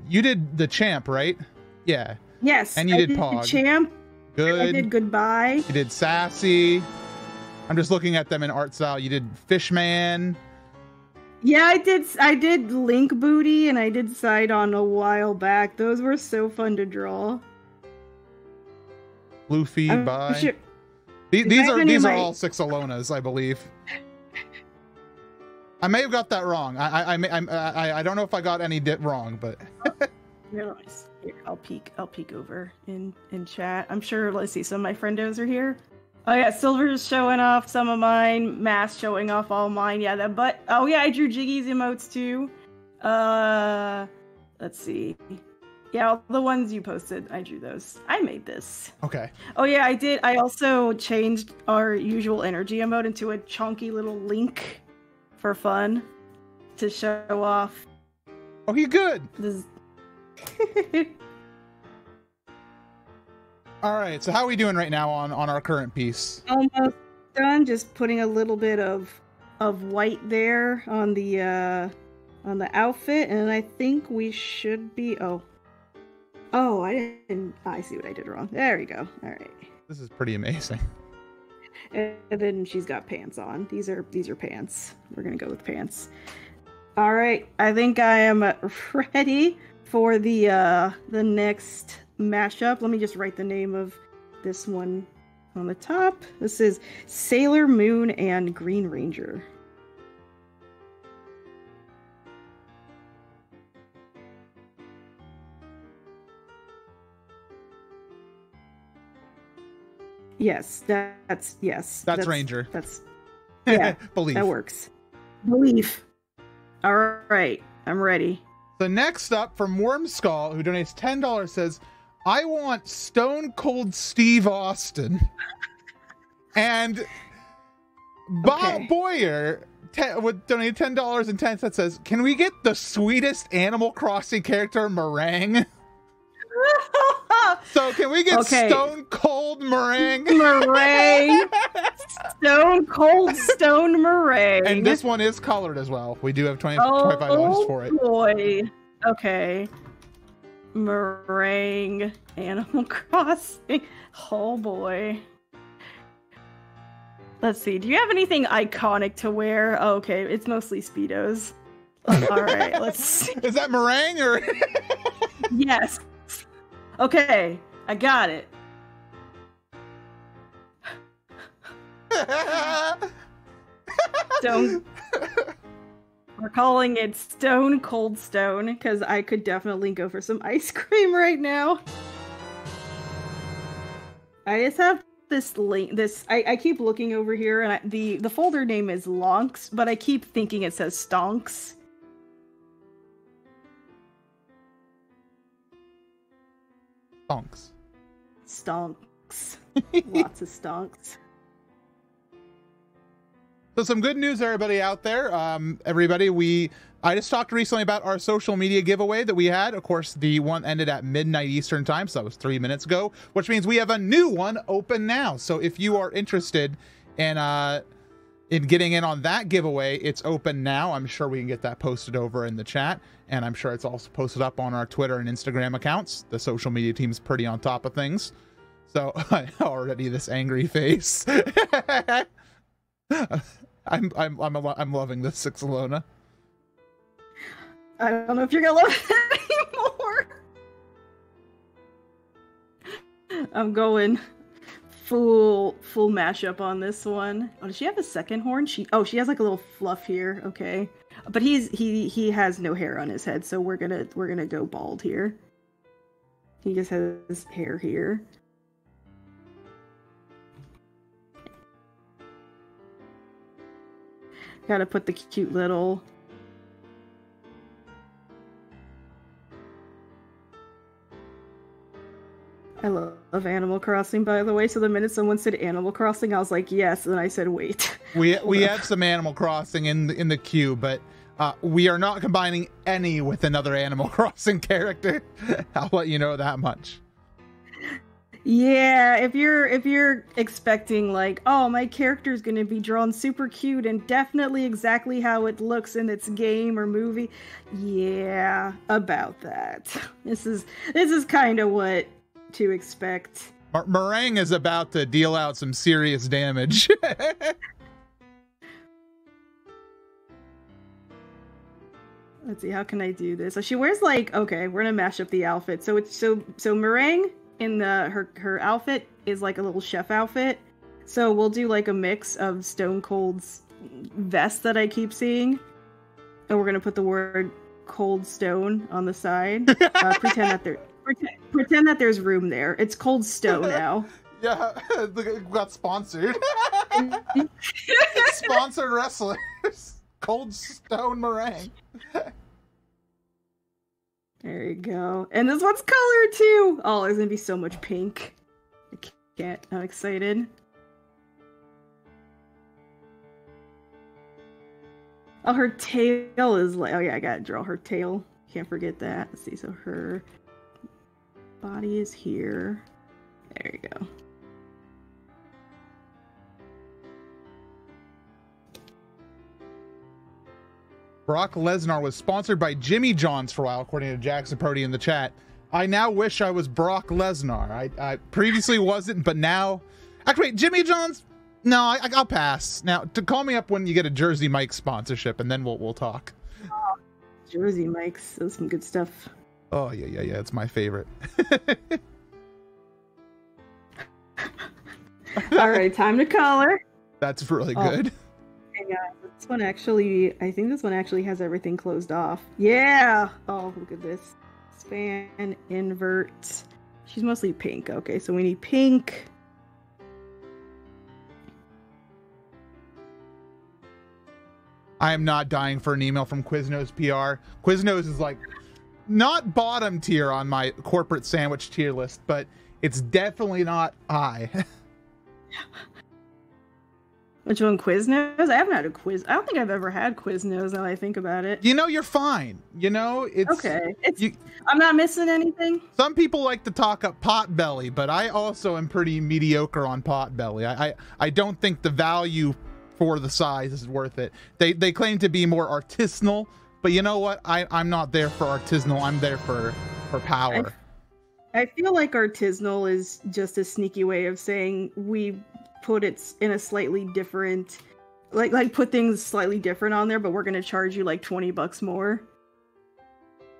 S2: You did the champ, right? Yeah.
S3: Yes.
S2: And you did Pog.
S3: Champ.
S2: Good.
S3: I did goodbye.
S2: You did Sassy. I'm just looking at them in art style. You did Fishman.
S3: Yeah, I did Link Booty and I did Sidon a while back. Those were so fun to draw.
S2: Luffy, bye.
S3: Sure.
S2: These are all Sixelonas, I believe. I may have got that wrong. I don't know if I got any wrong, but
S3: Here, I'll peek over in chat. I'm sure. Let's see. Some of my friendos are here. Oh yeah, Silver's showing off some of mine. Mass showing off all mine. Yeah, oh yeah, I drew Jiggy's emotes too. Let's see. Yeah, all the ones you posted, I drew those. I made this.
S2: Okay.
S3: Oh yeah, I did. I also changed our usual energy emote into a chunky little Link for fun to show off.
S2: Oh, he good.
S3: This.
S2: All right, so how are we doing right now on our current piece?
S3: Almost done. Just putting a little bit of white there on the outfit, and I think we should be. Oh, I didn't. I see what I did wrong. There we go. All right.
S2: This is pretty amazing.
S3: And then she's got pants on. These are pants. We're gonna go with pants. All right. I think I am ready for the next mashup. Let me just write the name of this one on the top. This is Sailor Moon and Green Ranger. Yes, that's
S2: Ranger.
S3: That's yeah.
S2: Belief.
S3: That works. Belief. All right, I'm ready.
S2: So next up from Wormskull, who donates $10, says, I want Stone Cold Steve Austin. And Bob Boyer would donate $10.10 says, can we get the sweetest Animal Crossing character Meringue? So can we get Stone Cold Meringue?
S3: Meringue. Stone Cold Stone Meringue.
S2: And this one is colored as well. We do have $25 for it.
S3: Oh boy. Okay. Meringue. Animal Crossing. Oh boy. Let's see. Do you have anything iconic to wear? Oh, okay. It's mostly Speedos. All right. Let's see.
S2: Is that meringue or?
S3: Yes. Okay, I got it. We're calling it Stone Cold Stone because I could definitely go for some ice cream right now. I just have this link. I keep looking over here, and the folder name is Lonks, but I keep thinking it says Stonks. Stonks. Lots of stonks.
S2: So some good news, everybody out there. I just talked recently about our social media giveaway that we had. Of course, the one ended at midnight Eastern time, so that was 3 minutes ago, which means we have a new one open now. So if you are interested in in getting in on that giveaway, it's open now. I'm sure we can get that posted over in the chat, and I'm sure it's also posted up on our Twitter and Instagram accounts. The social media team's pretty on top of things. So already this angry face. I'm loving this Sixelona.
S3: I don't know if you're gonna love it anymore. I'm going full mashup on this one. Oh, does she have a second horn? She has like a little fluff here. Okay, but he has no hair on his head, so we're gonna go bald here. He just has hair here. Gotta put the cute little. I love Animal Crossing, by the way. So the minute someone said Animal Crossing, I was like, yes. And then I said, wait.
S2: We have some Animal Crossing in the queue, but we are not combining any with another Animal Crossing character. I'll let you know that much.
S3: Yeah, if you're expecting like, oh, my character's gonna be drawn super cute and definitely exactly how it looks in its game or movie, yeah, about that. This is kind of what to expect.
S2: Meringue is about to deal out some serious damage.
S3: Let's see, how can I do this? So she wears like, okay, we're gonna mash up the outfit. So it's so Meringue in her outfit is like a little chef outfit. So we'll do like a mix of Stone Cold's vest that I keep seeing, and we're gonna put the word Cold Stone on the side. Pretend that there's room there. It's Cold Stone now.
S2: Yeah, got sponsored. Sponsored wrestlers. Cold Stone Meringue.
S3: There you go. And this one's colored too. Oh, there's gonna be so much pink. I can't. I'm excited. Oh, her tail is like. Oh yeah, I gotta draw her tail. Can't forget that. Let's see. So her body is here. There you go.
S2: Brock Lesnar was sponsored by Jimmy John's for a while, according to Jackson Purdy in the chat. I now wish I was Brock Lesnar. I previously wasn't, but now... Actually, wait, Jimmy John's? No, I'll pass. Now, to call me up when you get a Jersey Mike sponsorship, and then we'll talk.
S3: Jersey Mike's, that's some good stuff.
S2: Oh, yeah, it's my favorite.
S3: All right, time to color.
S2: That's really good.
S3: Hang on. This one actually, I think this one actually has everything closed off. Yeah! Oh, look at this. Span, invert. She's mostly pink. Okay, so we need pink.
S2: I am not dying for an email from Quiznos PR. Quiznos is like, not bottom tier on my corporate sandwich tier list, but it's definitely not high.
S3: Which one, Quiznos? I haven't had a quiz. I don't think I've ever had Quiznos now that I think about it.
S2: You know, you're fine. You know, it's...
S3: Okay. I'm not missing anything?
S2: Some people like to talk up Potbelly, but I also am pretty mediocre on Potbelly. I don't think the value for the size is worth it. They claim to be more artisanal, but you know what? I'm not there for artisanal. I'm there for power.
S3: I feel like artisanal is just a sneaky way of saying we put it in a slightly different, like put things slightly different on there, but we're gonna charge you like $20 more.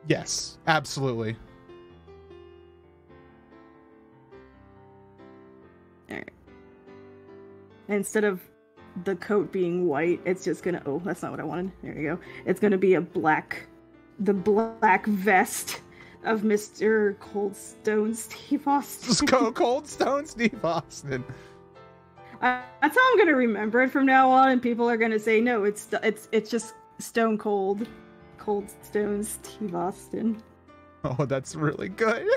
S2: Yes, absolutely.
S3: All right. Instead of the coat being white, it's just gonna, oh, that's not what I wanted. There you go. It's gonna be the black vest of Mr. Cold Stone Steve Austin.
S2: Cold Stone Steve Austin.
S3: That's how I'm gonna remember it from now on, and people are gonna say, no, it's just Stone Cold Stone Steve Austin.
S2: Oh, that's really good.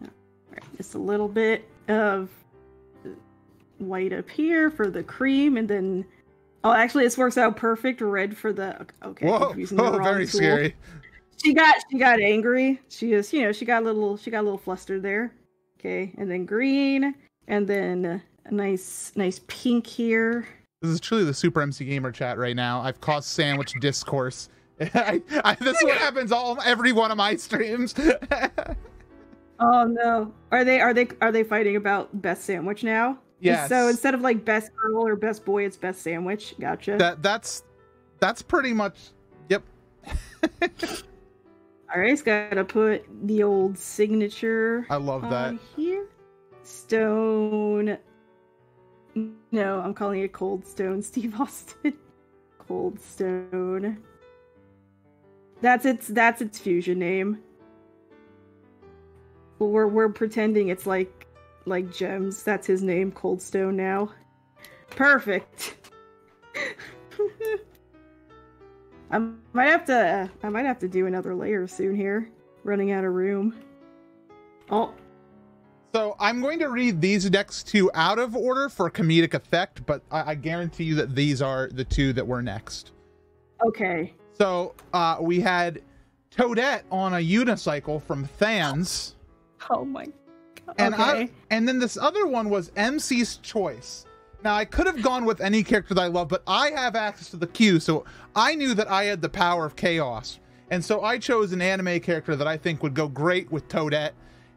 S3: Alright, just a little bit of white up here for the cream, and then oh, actually this works out perfect. Red for the, okay.
S2: Whoa, very scary.
S3: She got angry. She just, she got a little flustered there. Okay, and then green, and then a nice pink here.
S2: This is truly the Super MC Gamer chat right now. I've caused sandwich discourse. This is what happens every one of my streams.
S3: Oh no. Are they fighting about best sandwich now?
S2: Yes.
S3: So instead of like best girl or best boy, it's best sandwich. Gotcha.
S2: That's pretty much. Yep.
S3: All right, just gotta put the old signature.
S2: I love that.
S3: Here. Stone. No, I'm calling it Cold Stone, Steve Austin. Cold Stone. That's its fusion name. But we're pretending it's like Gems. That's his name, Cold Stone now. Perfect. I might have to do another layer soon here. Running out of room. Oh.
S2: So I'm going to read these next two out of order for comedic effect, but I guarantee you that these are the two that were next.
S3: Okay.
S2: So we had Toadette on a unicycle from Thans.
S3: Oh my god.
S2: And
S3: okay.
S2: and then this other one was MC's Choice. Now I could have gone with any character that I love, but I have access to the queue, so I knew that I had the power of chaos. And so I chose an anime character that I think would go great with Toadette.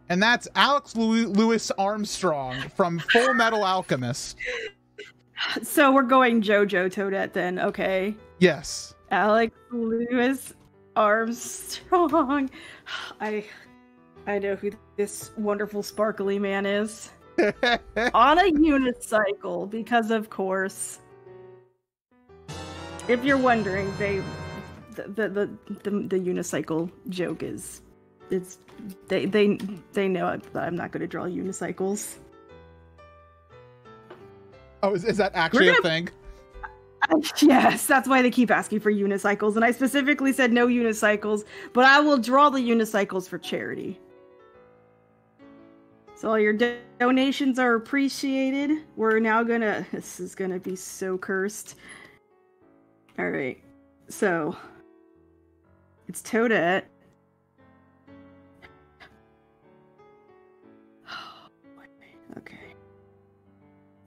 S2: And that's Alex Louis Armstrong from Full Metal Alchemist.
S3: So we're going JoJo Toadette then, okay?
S2: Yes.
S3: Alex Louis Armstrong. I know who this wonderful sparkly man is. On a unicycle, because of course. If you're wondering, the unicycle joke is they know I'm not going to draw unicycles.
S2: Oh, is that actually a thing?
S3: Yes, that's why they keep asking for unicycles, and I specifically said no unicycles, but I will draw the unicycles for charity. So all your donations are appreciated. We're now this is gonna be so cursed. All right, so it's Toadette.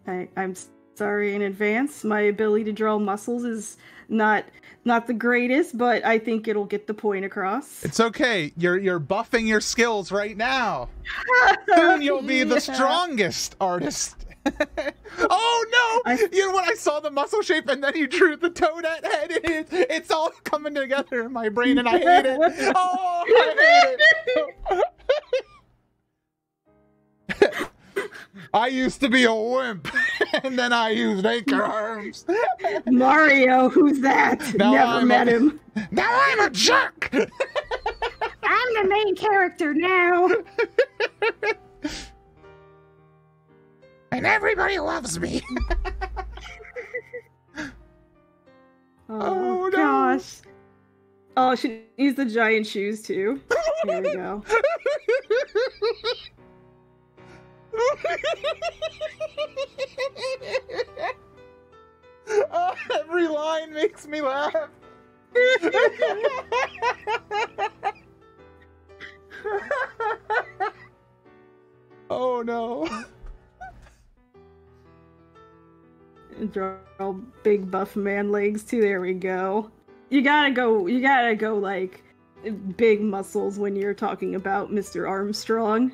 S3: Okay. I'm sorry in advance. My ability to draw muscles is not the greatest, but I think it'll get the point across.
S2: It's okay. You're buffing your skills right now. Soon you'll be the strongest artist. Oh no! You know when I saw the muscle shape and then you drew the Toadette head, it's all coming together in my brain and I hate it. Oh, I hate it. I used to be a wimp, and then I used anchor arms.
S3: Mario, who's that? Never met him.
S2: Now I'm a jerk!
S3: I'm the main character now.
S2: And everybody loves me.
S3: Oh no. Gosh. Oh, she needs the giant shoes too. There we go.
S2: Oh, every line makes me laugh. Oh no.
S3: Draw big buff man legs too. There we go. You gotta go like big muscles when you're talking about Mr. Armstrong.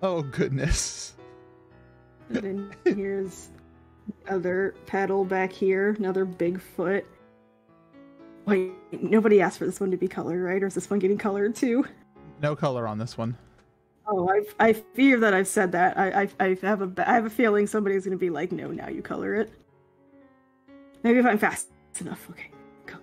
S2: Oh goodness.
S3: And then here's other pedal back here, another big foot. Wait, nobody asked for this one to be colored, right? Or is this one getting colored too?
S2: No color on this one.
S3: Oh, I fear that I've said that. I have a feeling somebody's gonna be like, no, now you color it. Maybe if I'm fast enough. Okay, go.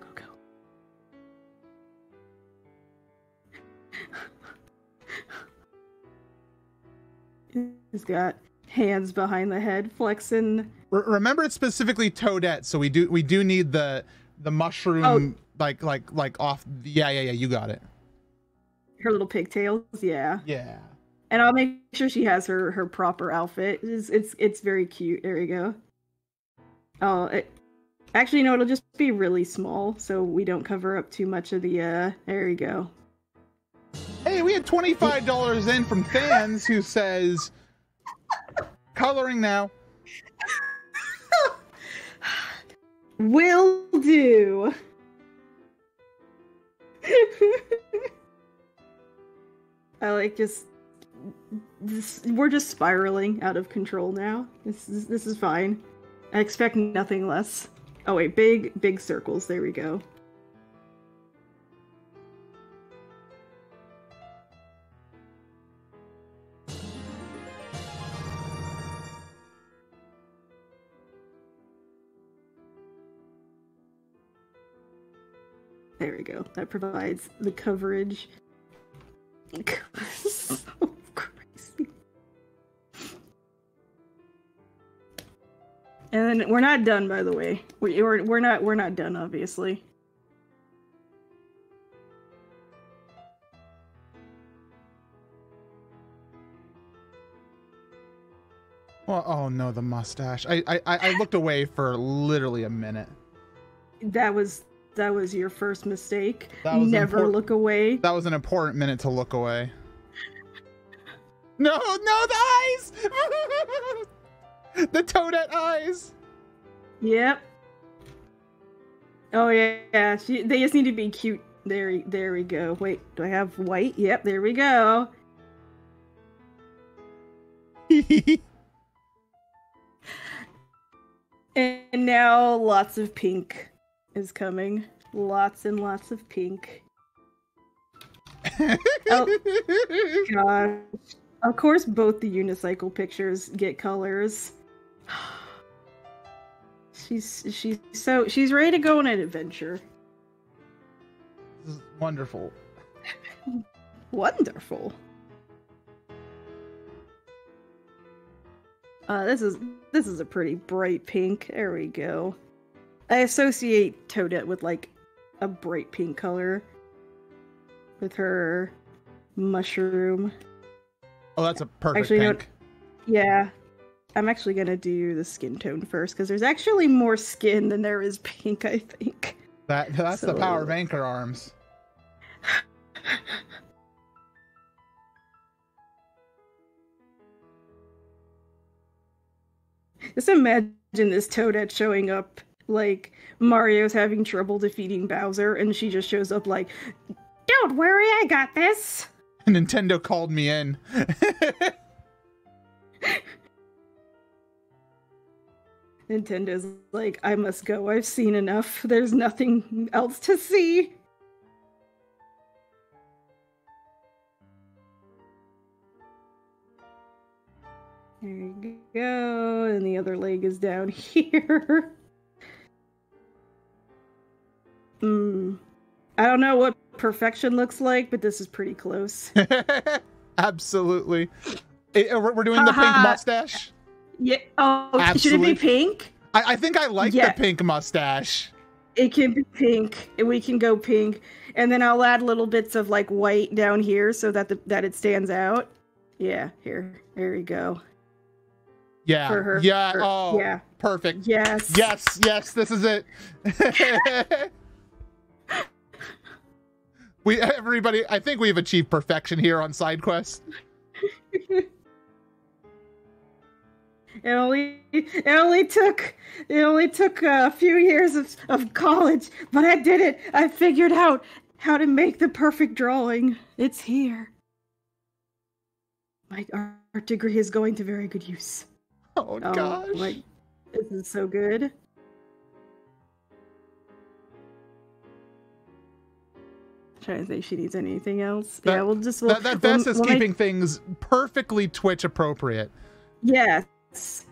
S3: He's got hands behind the head, flexing.
S2: Remember, it's specifically Toadette, so we do need the mushroom, like off. Yeah. You got it.
S3: Her little pigtails, yeah.
S2: Yeah.
S3: And I'll make sure she has her proper outfit. It's very cute. There we go. Oh, Actually, no, it'll just be really small, so we don't cover up too much of the, there you go.
S2: Hey, we had $25 in from fans who says, coloring now.
S3: Will do. I like just this. We're just spiraling out of control now. This is fine. I expect nothing less. Oh wait, big circles. There we go. There we go. That provides the coverage. So crazy. And then we're not done, by the way. We're not done, obviously.
S2: Well, oh no, the mustache. I looked away for literally a minute.
S3: That was your first mistake.
S2: That was
S3: Never look away.
S2: That was an important minute to look away. No, the eyes! The Toadette eyes!
S3: Yep. Oh yeah. They just need to be cute. There we go. Wait, do I have white? Yep, there we go. And now lots of pink is coming. Lots and lots of pink. Oh gosh. Of course both the unicycle pictures get colors. She's ready to go on an adventure.
S2: This is wonderful.
S3: Wonderful. This is a pretty bright pink. There we go. I associate Toadette with like a bright pink color with her mushroom.
S2: Oh, that's a perfect
S3: actually,
S2: pink.
S3: Yeah. I'm actually gonna do the skin tone first because there's actually more skin than there is pink, I think.
S2: That's the power of anchor arms.
S3: Just imagine this Toadette showing up like Mario's having trouble defeating Bowser, and she just shows up like, "Don't worry, I got this."
S2: Nintendo called me in.
S3: Nintendo's like, "I must go. I've seen enough. There's nothing else to see." There you go. And the other leg is down here. I don't know what perfection looks like, but this is pretty close.
S2: Absolutely. We're doing the pink mustache?
S3: Yeah. Oh,
S2: absolutely.
S3: Should it be pink?
S2: I think I like the pink mustache.
S3: It can be pink. We can go pink. And then I'll add little bits of like white down here so that that it stands out. Yeah, here. There we go.
S2: Yeah.
S3: For her.
S2: Yeah.
S3: For,
S2: oh,
S3: yeah.
S2: Perfect.
S3: Yes.
S2: Yes. This is it. Everybody, I think we've achieved perfection here on side quest.
S3: It only took a few years of college, but I did it. I figured out how to make the perfect drawing. It's here. My art degree is going to very good use.
S2: Oh gosh.
S3: This is so good. Trying to think if she needs anything else. Yeah, we'll just
S2: that vest is keeping things perfectly Twitch appropriate.
S3: Yes.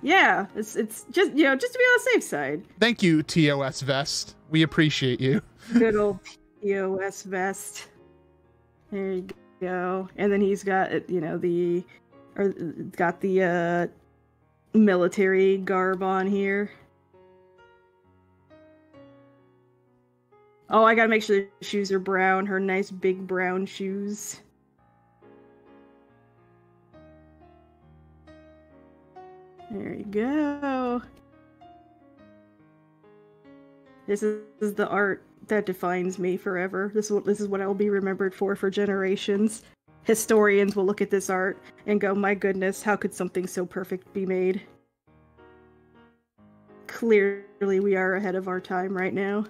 S3: Yeah. It's just just to be on the safe side.
S2: Thank you, TOS vest. We appreciate you.
S3: Good old TOS vest. There you go. And then he's got the military garb on here. Oh, I gotta make sure the shoes are brown. Her nice big brown shoes. There you go. This is the art that defines me forever. This is what I will be remembered for generations. Historians will look at this art and go, "My goodness, how could something so perfect be made?" Clearly, we are ahead of our time right now.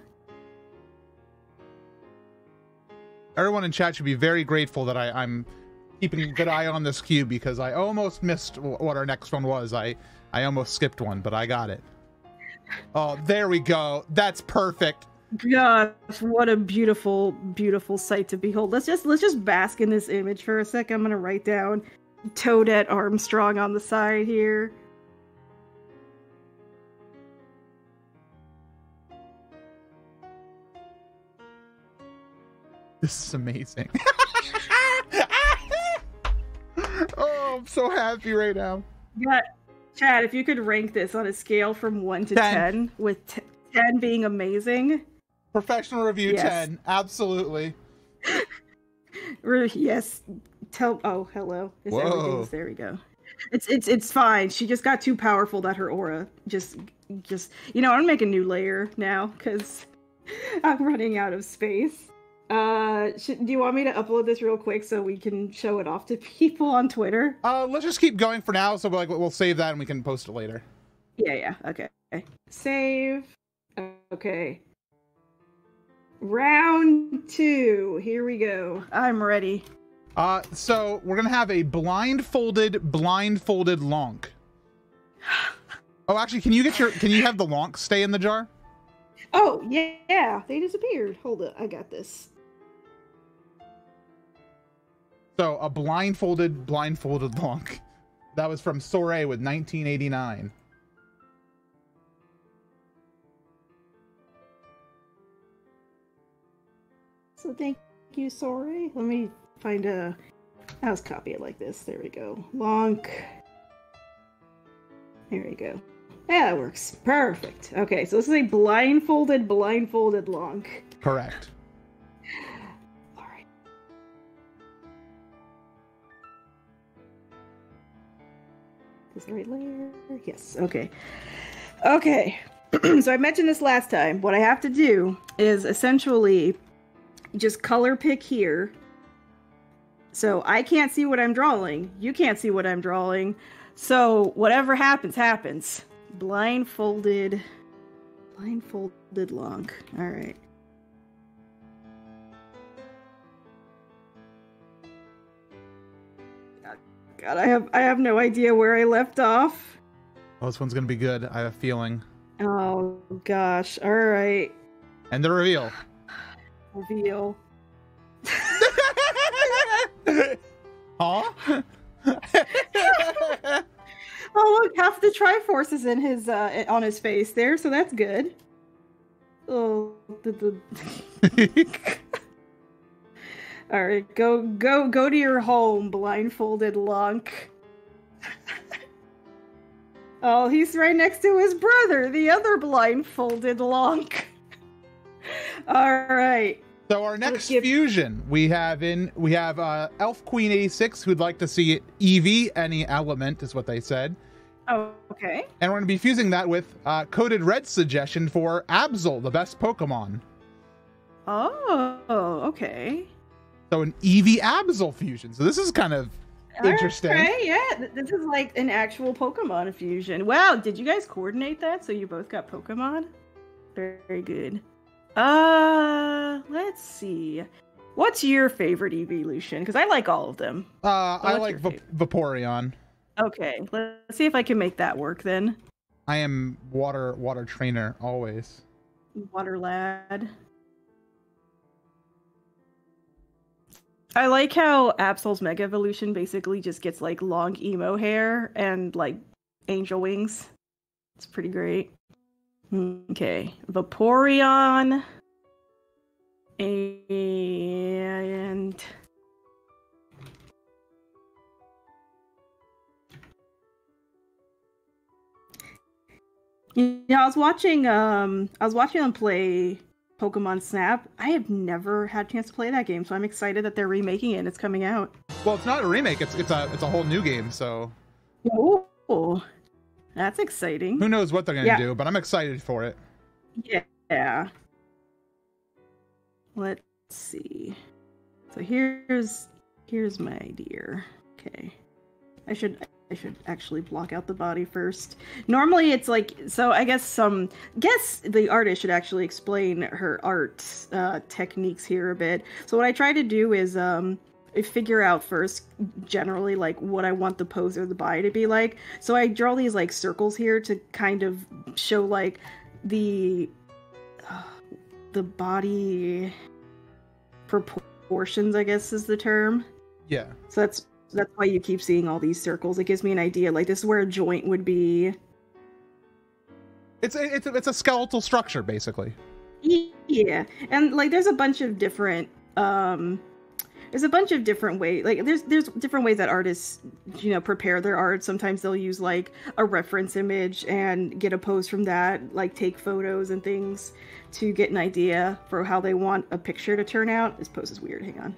S2: Everyone in chat should be very grateful that I'm keeping a good eye on this cube, because I almost missed what our next one was. I almost skipped one, but I got it. Oh, there we go. That's perfect.
S3: Gosh, what a beautiful, beautiful sight to behold. Let's just bask in this image for a sec. I'm gonna write down Toadette Armstrong on the side here.
S2: This is amazing. Oh, I'm so happy right now.
S3: Yeah, Chad, if you could rank this on a scale from 1 to 10, with 10 being amazing.
S2: Professional review,
S3: yes.
S2: 10. Absolutely.
S3: Yes. Oh, hello.
S2: Whoa.
S3: There we go. It's fine. She just got too powerful that her aura just I'm gonna make a new layer now because I'm running out of space. Do you want me to upload this real quick so we can show it off to people on Twitter?
S2: Let's just keep going for now. So we'll save that and we can post it later.
S3: Yeah. Okay. Save. Okay. Round 2. Here we go. I'm ready.
S2: So we're gonna have a blindfolded lonk. Oh, actually, can you have the lonk stay in the jar?
S3: Oh yeah, they disappeared. Hold it, I got this.
S2: So a blindfolded lonk. That was from Soray with 1989.
S3: So thank you, Soray. Let me find I'll just copy it like this. There we go. Lonk. There we go. Yeah, that works. Perfect. Okay, so this is a blindfolded lonk.
S2: Correct.
S3: All right. Is the right layer? Yes. Okay. Okay. So I mentioned this last time. What I have to do is essentially just color pick here. So I can't see what I'm drawing. You can't see what I'm drawing. So whatever happens, happens. Blindfolded lonk. All right. God, I have no idea where I left off.
S2: Oh, this one's gonna be good. I have a feeling.
S3: Oh gosh. All right.
S2: And the reveal.
S3: Reveal.
S2: Huh?
S3: Oh look, half the Triforce is in his on his face there, so that's good. Oh, all right, go to your home, blindfolded lonk. Oh, he's right next to his brother, the other blindfolded lonk. All right.
S2: So our next fusion we have Elf Queen 86 who'd like to see Eevee, any element is what they said.
S3: Oh, okay.
S2: And we're going to be fusing that with Coded Red's suggestion for Absol, the best Pokemon.
S3: Oh, okay.
S2: So an Eevee Absol fusion. So this is kind of interesting.
S3: Okay, yeah. This is like an actual Pokemon fusion. Wow, did you guys coordinate that so you both got Pokemon? Very good. Let's see. What's your favorite evolution? Because I like all of them.
S2: I like Vaporeon.
S3: Okay, let's see if I can make that work then.
S2: I am water trainer always.
S3: Water lad. I like how Absol's Mega Evolution basically just gets like long emo hair and like angel wings. It's pretty great. Okay, Vaporeon. And I was watching them play Pokemon Snap. I have never had a chance to play that game, so I'm excited that they're remaking it and it's coming out.
S2: Well, it's not a remake, it's a whole new game, so
S3: Oh, that's exciting.
S2: who knows what they're gonna do, but I'm excited for it.
S3: Yeah. Let's see. So here's my idea. Okay. I should actually block out the body first. Normally it's like, so I guess the artist should actually explain her art techniques here a bit. So what I try to do is figure out first generally like what I want the pose or the body to be like. So I draw these like circles here to kind of show like the body proportions, I guess is the term.
S2: Yeah.
S3: So that's why you keep seeing all these circles. It gives me an idea. Like this is where a joint would be.
S2: It's a skeletal structure, basically.
S3: Yeah, and like there's a bunch of different ways. Like there's different ways that artists, prepare their art. Sometimes they'll use like a reference image and get a pose from that, like take photos and things to get an idea for how they want a picture to turn out. This pose is weird. Hang on.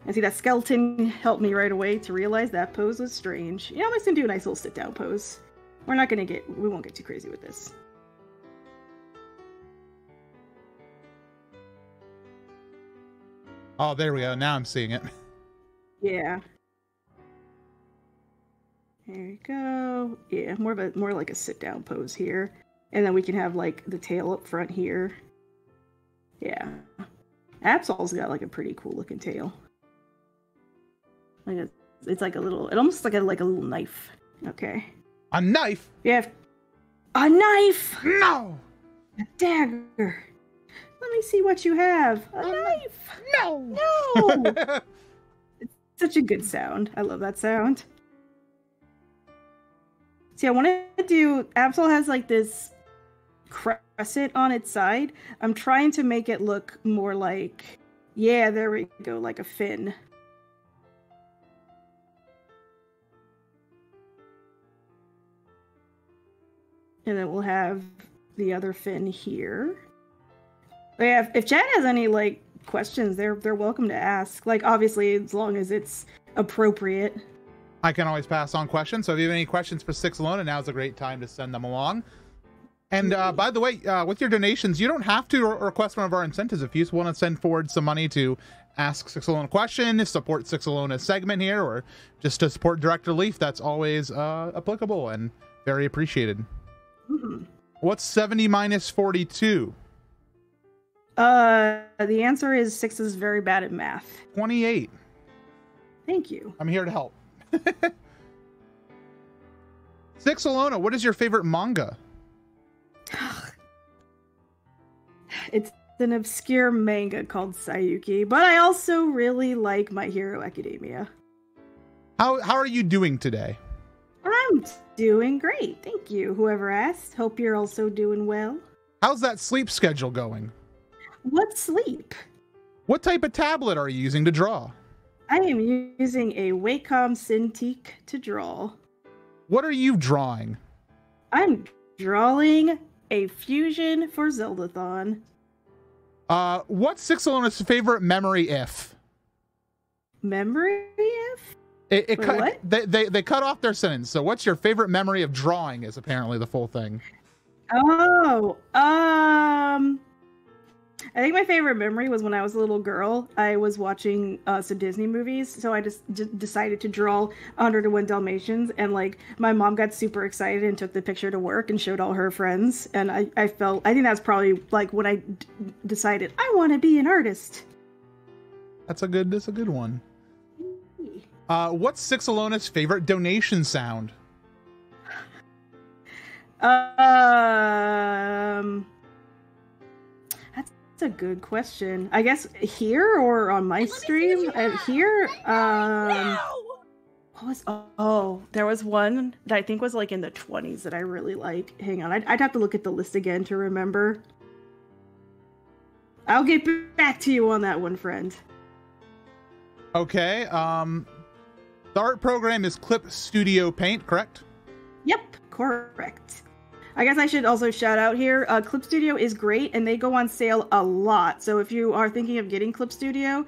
S3: And see, that skeleton helped me right away to realize that pose was strange. I'm just gonna do a nice little sit down pose. We won't get too crazy with this.
S2: Oh, there we go. Now I'm seeing it.
S3: Yeah. There you go. Yeah, more like a sit down pose here. And then we can have like the tail up front here. Yeah. Absol's got like a pretty cool looking tail. Like it's like it almost like a little knife. Okay.
S2: A knife?
S3: Yeah. A knife!
S2: No!
S3: A dagger. Let me see what you have. A knife!
S2: No!
S3: No! It's such a good sound. I love that sound. See, I want to do... Absol has like this crescent on its side. I'm trying to make it look more like... Yeah, there we go. Like a fin. And then we'll have the other fin here. But yeah, if chat has any like questions, they're welcome to ask. Like obviously, as long as it's appropriate.
S2: I can always pass on questions. So if you have any questions for Sixelona, now's a great time to send them along. And by the way, with your donations, you don't have to request one of our incentives. If you just want to send forward some money to ask Sixelona a question, support Sixelona's segment here, or just to support Director Leaf, that's always applicable and very appreciated.
S3: Mm-hmm.
S2: What's 70 minus 42?
S3: The answer is 6 is very bad at math.
S2: 28.
S3: Thank you.
S2: I'm here to help. Sixelona, what is your favorite manga?
S3: It's an obscure manga called Sayuki, but I also really like My Hero Academia.
S2: How are you doing today?
S3: I'm doing great, thank you. Whoever asked, hope you're also doing well.
S2: How's that sleep schedule going?
S3: What sleep?
S2: What type of tablet are you using to draw?
S3: I am using a Wacom Cintiq to draw.
S2: What are you drawing?
S3: I'm drawing a fusion for Zeldathon.
S2: What's Sixelona's favorite memory if?
S3: Memory if?
S2: Wait,
S3: what?
S2: They cut off their sentence. So what's your favorite memory of drawing is apparently the full thing.
S3: Oh, I think my favorite memory was when I was a little girl. I was watching some Disney movies, so I just decided to draw 101 Dalmatians, and like my mom got super excited and took the picture to work and showed all her friends, and I think that's probably like when I decided I want to be an artist.
S2: That's a good one. What's Sixelona's favorite donation sound?
S3: That's a good question. I guess here or on my stream? Here? What was... Oh, there was one that I think was like in the 20s that I really like. Hang on, I'd have to look at the list again to remember. I'll get back to you on that one, friend.
S2: Okay, the art program is Clip Studio Paint, correct?
S3: Yep, correct. I guess I should also shout out here, Clip Studio is great, and they go on sale a lot. So if you are thinking of getting Clip Studio,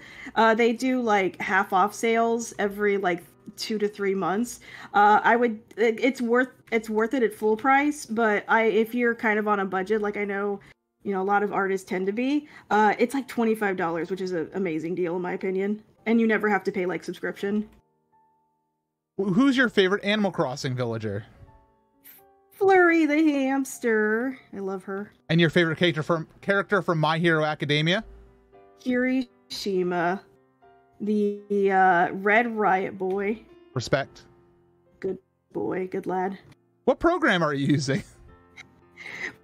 S3: they do like half off sales every like 2 to 3 months. It's worth it at full price, but if you're kind of on a budget, like I know, a lot of artists tend to be, it's like $25, which is an amazing deal in my opinion. And you never have to pay like subscription.
S2: Who's your favorite Animal Crossing villager?
S3: Flurry the hamster. I love her.
S2: And your favorite character from My Hero Academia?
S3: Kirishima, the Red Riot boy.
S2: Respect.
S3: Good boy, good lad.
S2: What program are you using?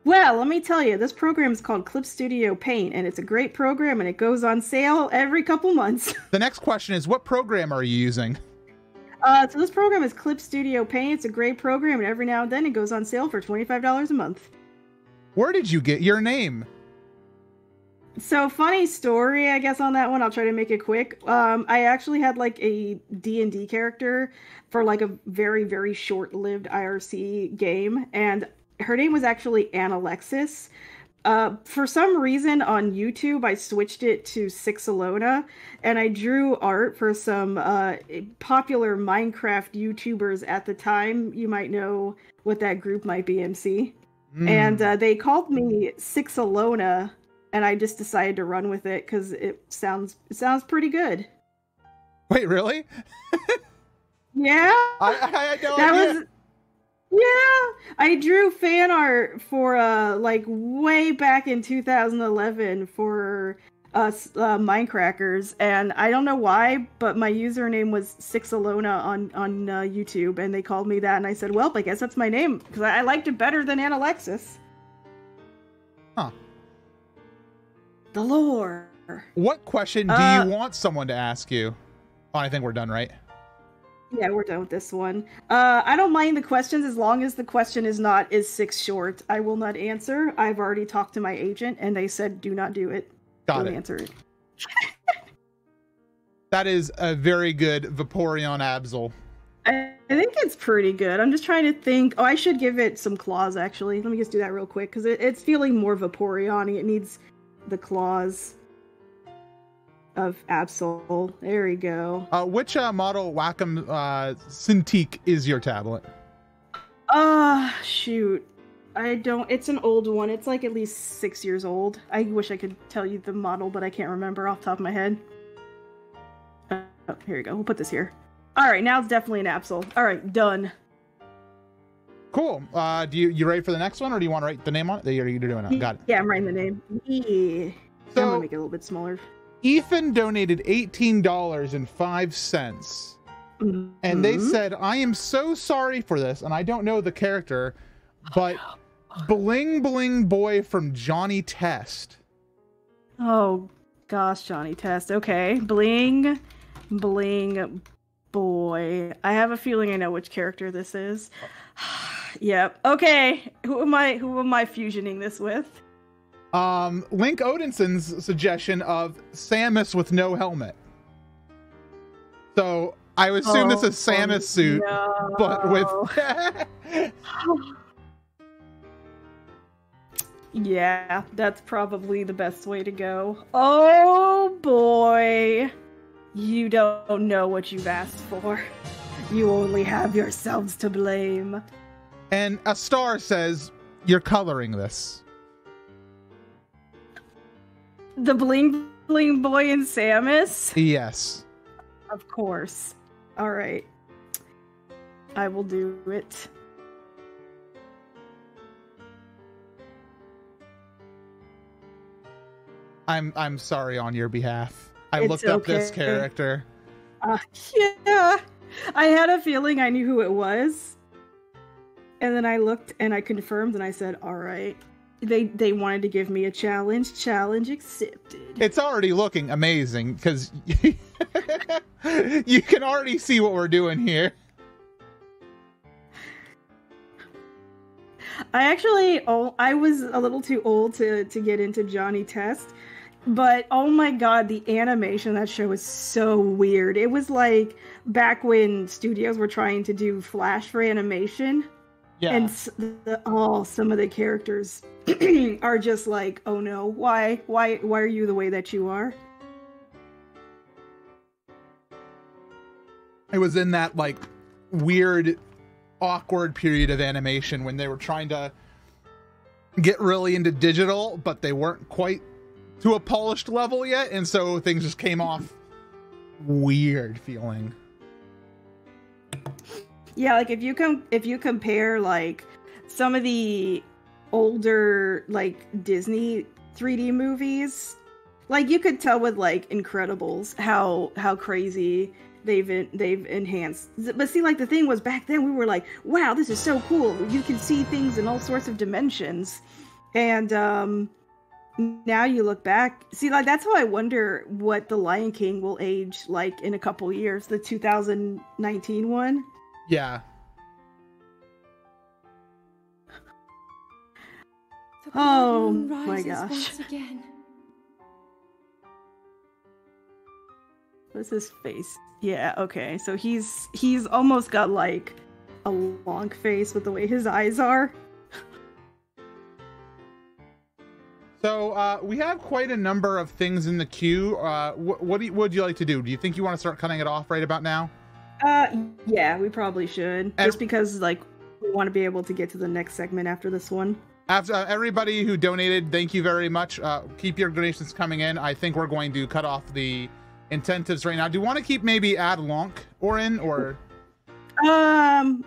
S3: Well, let me tell you, this program is called Clip Studio Paint, and it's a great program, and it goes on sale every couple months.
S2: The next question is, what program are you using?
S3: So this program is Clip Studio Paint. It's a great program, and every now and then it goes on sale for $25 a month.
S2: Where did you get your name?
S3: So, funny story, I guess, on that one. I'll try to make it quick. I actually had, like, a D&D character for, like, a very, very short-lived IRC game, and her name was actually Analexis. For some reason, on YouTube, I switched it to Sixelona, and I drew art for some popular Minecraft YouTubers at the time. You might know what that group might be, MC. And they called me Sixelona, and I just decided to run with it because it sounds pretty good.
S2: Wait, really?
S3: Yeah.
S2: I had no idea.
S3: Yeah, I drew fan art for like way back in 2011 for Minecrackers, and I don't know why, but my username was Sixelona on YouTube, and they called me that, and I said, well, I guess that's my name because I liked it better than Analexis.
S2: Huh.
S3: The lore.
S2: What question do you want someone to ask you? Oh, I think we're done, right?
S3: Yeah, we're done with this one. I don't mind the questions as long as the question is not, is 6 short? I will not answer. I've already talked to my agent, and they said, do not do it.
S2: Don't
S3: answer it.
S2: That is a very good Vaporeon Absol.
S3: I think it's pretty good. I'm just trying to think. Oh, I should give it some claws, actually. Let me just do that real quick, because it's feeling more Vaporeon-y. It needs the claws of Absol. There we go.
S2: Which model Wacom Cintiq is your tablet?
S3: Shoot. I don't... It's an old one. It's like at least 6 years old. I wish I could tell you the model, but I can't remember off the top of my head. Oh, here we go. We'll put this here. Alright, now it's definitely an Absol. Alright, done.
S2: Cool. Do you ready for the next one, or do you want to write the name on it? You're doing it. Got it.
S3: Yeah, I'm writing the name. Yeah.
S2: So,
S3: I'm gonna make it a little bit smaller.
S2: Ethan donated $18.05. And they said, I am so sorry for this, and I don't know the character, but Bling Bling Boy from Johnny Test.
S3: Oh, gosh, Johnny Test. Okay. Bling Bling Boy. I have a feeling I know which character this is. Yep. Okay. Who am I fusioning this with?
S2: Link Odinson's suggestion of Samus with no helmet. So I would assume this is Samus suit,
S3: no.
S2: but with...
S3: Yeah, that's probably the best way to go. Oh boy. You don't know what you've asked for. You only have yourselves to blame.
S2: And a star says, you're coloring this.
S3: The Bling Bling Boy and Samus?
S2: Yes.
S3: Of course. All right. I will do it.
S2: I'm sorry on your behalf. I looked up this character.
S3: Yeah. I had a feeling I knew who it was. And then I looked and I confirmed and I said, all right. They wanted to give me a challenge. Challenge accepted.
S2: It's already looking amazing because you can already see what we're doing here.
S3: I was a little too old to get into Johnny Test, but oh my god, the animation of that show is so weird. It was like back when studios were trying to do Flash for animation. Yeah. And some of the characters are just like, oh no, why are you the way that you are?
S2: it was in that like weird, awkward period of animation when they were trying to get really into digital, but they weren't quite to a polished level yet, and so things just came off weird feeling.
S3: Yeah, like if you compare like some of the older like Disney 3D movies, like you could tell with like Incredibles how crazy they've enhanced. But see, like the thing was back then we were like, wow, this is so cool. You can see things in all sorts of dimensions. And now you look back, see, like that's how I wonder what The Lion King will age like in a couple years, the 2019 one.
S2: Yeah.
S3: Oh my gosh.
S6: Once again.
S3: What's his face? Yeah, okay. So he's almost got like a long face with the way his eyes are.
S2: So we have quite a number of things in the queue. What would you like to do? Do you think you want to start cutting it off right about now?
S3: Yeah, we probably should. Just because like we want to be able to get to the next segment after this one.
S2: After everybody who donated, thank you very much. Keep your donations coming in. I think we're going to cut off the incentives right now. Do you want to keep maybe add Lonk or in or?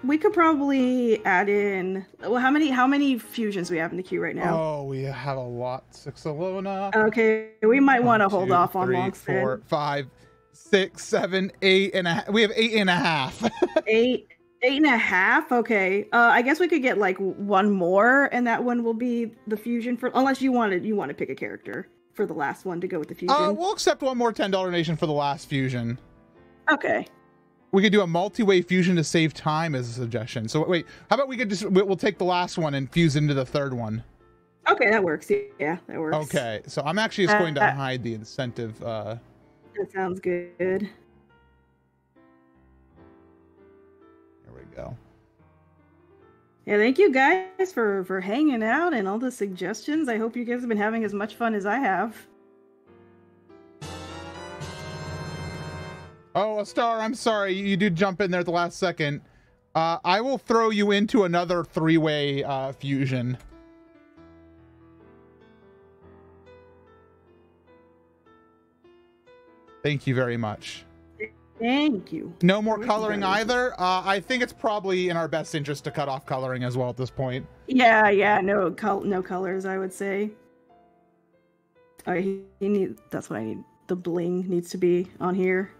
S3: We could probably add in. Well, how many fusions we have in the queue right now?
S2: Oh, we have a lot. Sixelona.
S3: Okay, we might want to hold off on Lonk.
S2: 4, 5, 6, 7, 8 and a half. We have 8.5. 8.5.
S3: Okay. I guess we could get like one more, and that one will be the fusion for. Unless you want to pick a character for the last one to go with the fusion.
S2: We'll accept one more $10 donation for the last fusion.
S3: Okay.
S2: We could do a multi-way fusion to save time as a suggestion. So wait, how about we could just we'll take the last one and fuse into the third one.
S3: Okay, that works. Yeah, that works.
S2: Okay, so I'm actually just going to hide the incentive.
S3: That sounds good. There
S2: we go.
S3: Yeah, thank you guys for hanging out and all the suggestions. I hope you guys have been having as much fun as I have.
S2: Oh, a star, I'm sorry. You did jump in there at the last second. I will throw you into another three-way fusion. Thank you very much.
S3: Thank you.
S2: No more coloring either. I think it's probably in our best interest to cut off coloring as well at this point.
S3: Yeah, no colors, I would say. That's what I need. The bling needs to be on here.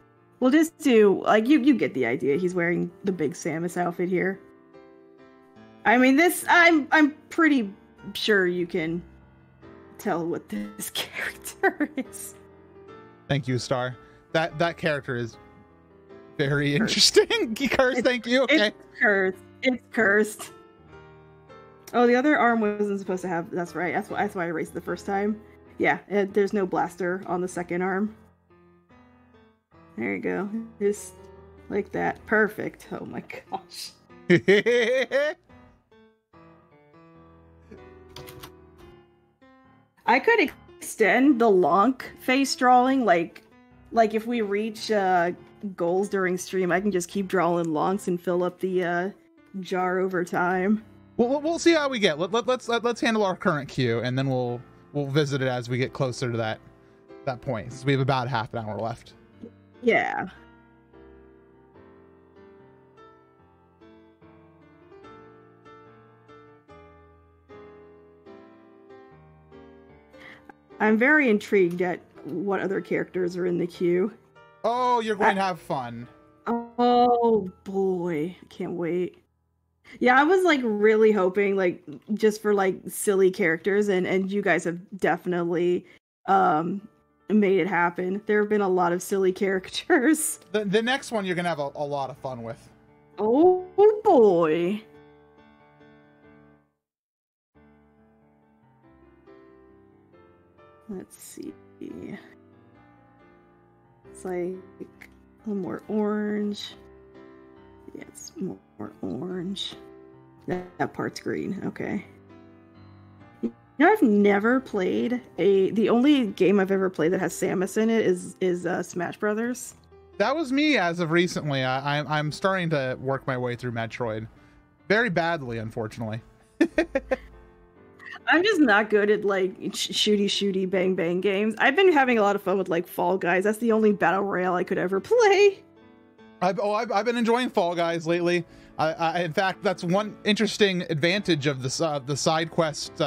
S3: We'll just do, like, you get the idea. He's wearing the big Samus outfit here. I mean, I'm pretty sure you can tell what this character is.
S2: Thank you, Star. That character is very interesting. Cursed, thank you. Okay.
S3: It's cursed. Oh, the other arm wasn't supposed to have, that's right. That's why I erased it the first time. Yeah, there's no blaster on the second arm. There you go. Just like that. Perfect. Oh my gosh. I could extend the Lonk face drawing, like if we reach goals during stream, I can just keep drawing Lonks and fill up the jar over time.
S2: We'll see how we get. Let's handle our current queue, and then we'll visit it as we get closer to that point. So we have about half an hour left.
S3: Yeah. I'm very intrigued at what other characters are in the queue.
S2: Oh, you're going to have fun.
S3: Oh boy, can't wait. Yeah, I was like really hoping like just for like silly characters, and you guys have definitely made it happen. There have been a lot of silly characters.
S2: The next one you're gonna have a lot of fun with.
S3: Oh boy. Let's see. It's like a little more orange. Yeah, it's more orange. That part's green. Okay. You know, I've never played the only game I've ever played that has Samus in it is Smash Brothers.
S2: That was me as of recently. I'm starting to work my way through Metroid. Very badly, unfortunately.
S3: I'm just not good at like shooty bang bang games. I've been having a lot of fun with like Fall Guys. That's the only battle royale I could ever play.
S2: I've been enjoying Fall Guys lately. In fact, that's one interesting advantage of this the side quest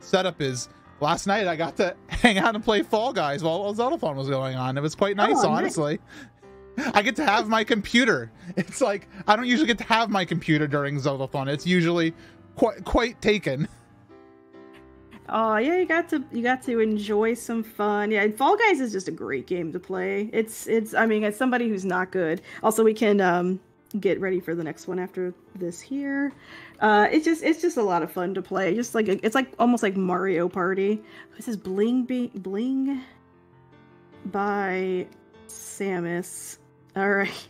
S2: setup is last night I got to hang out and play Fall Guys while Zeldathon was going on. It was quite nice, honestly. I get to have my computer. It's like I don't usually get to have my computer during Zeldathon. It's usually quite taken.
S3: Oh yeah, you got to enjoy some fun. Yeah, Fall Guys is just a great game to play. It's I mean, as somebody who's not good. Also, we can get ready for the next one after this here. It's just a lot of fun to play. Just like it's like almost like Mario Party. This is Bling by Samus. All right.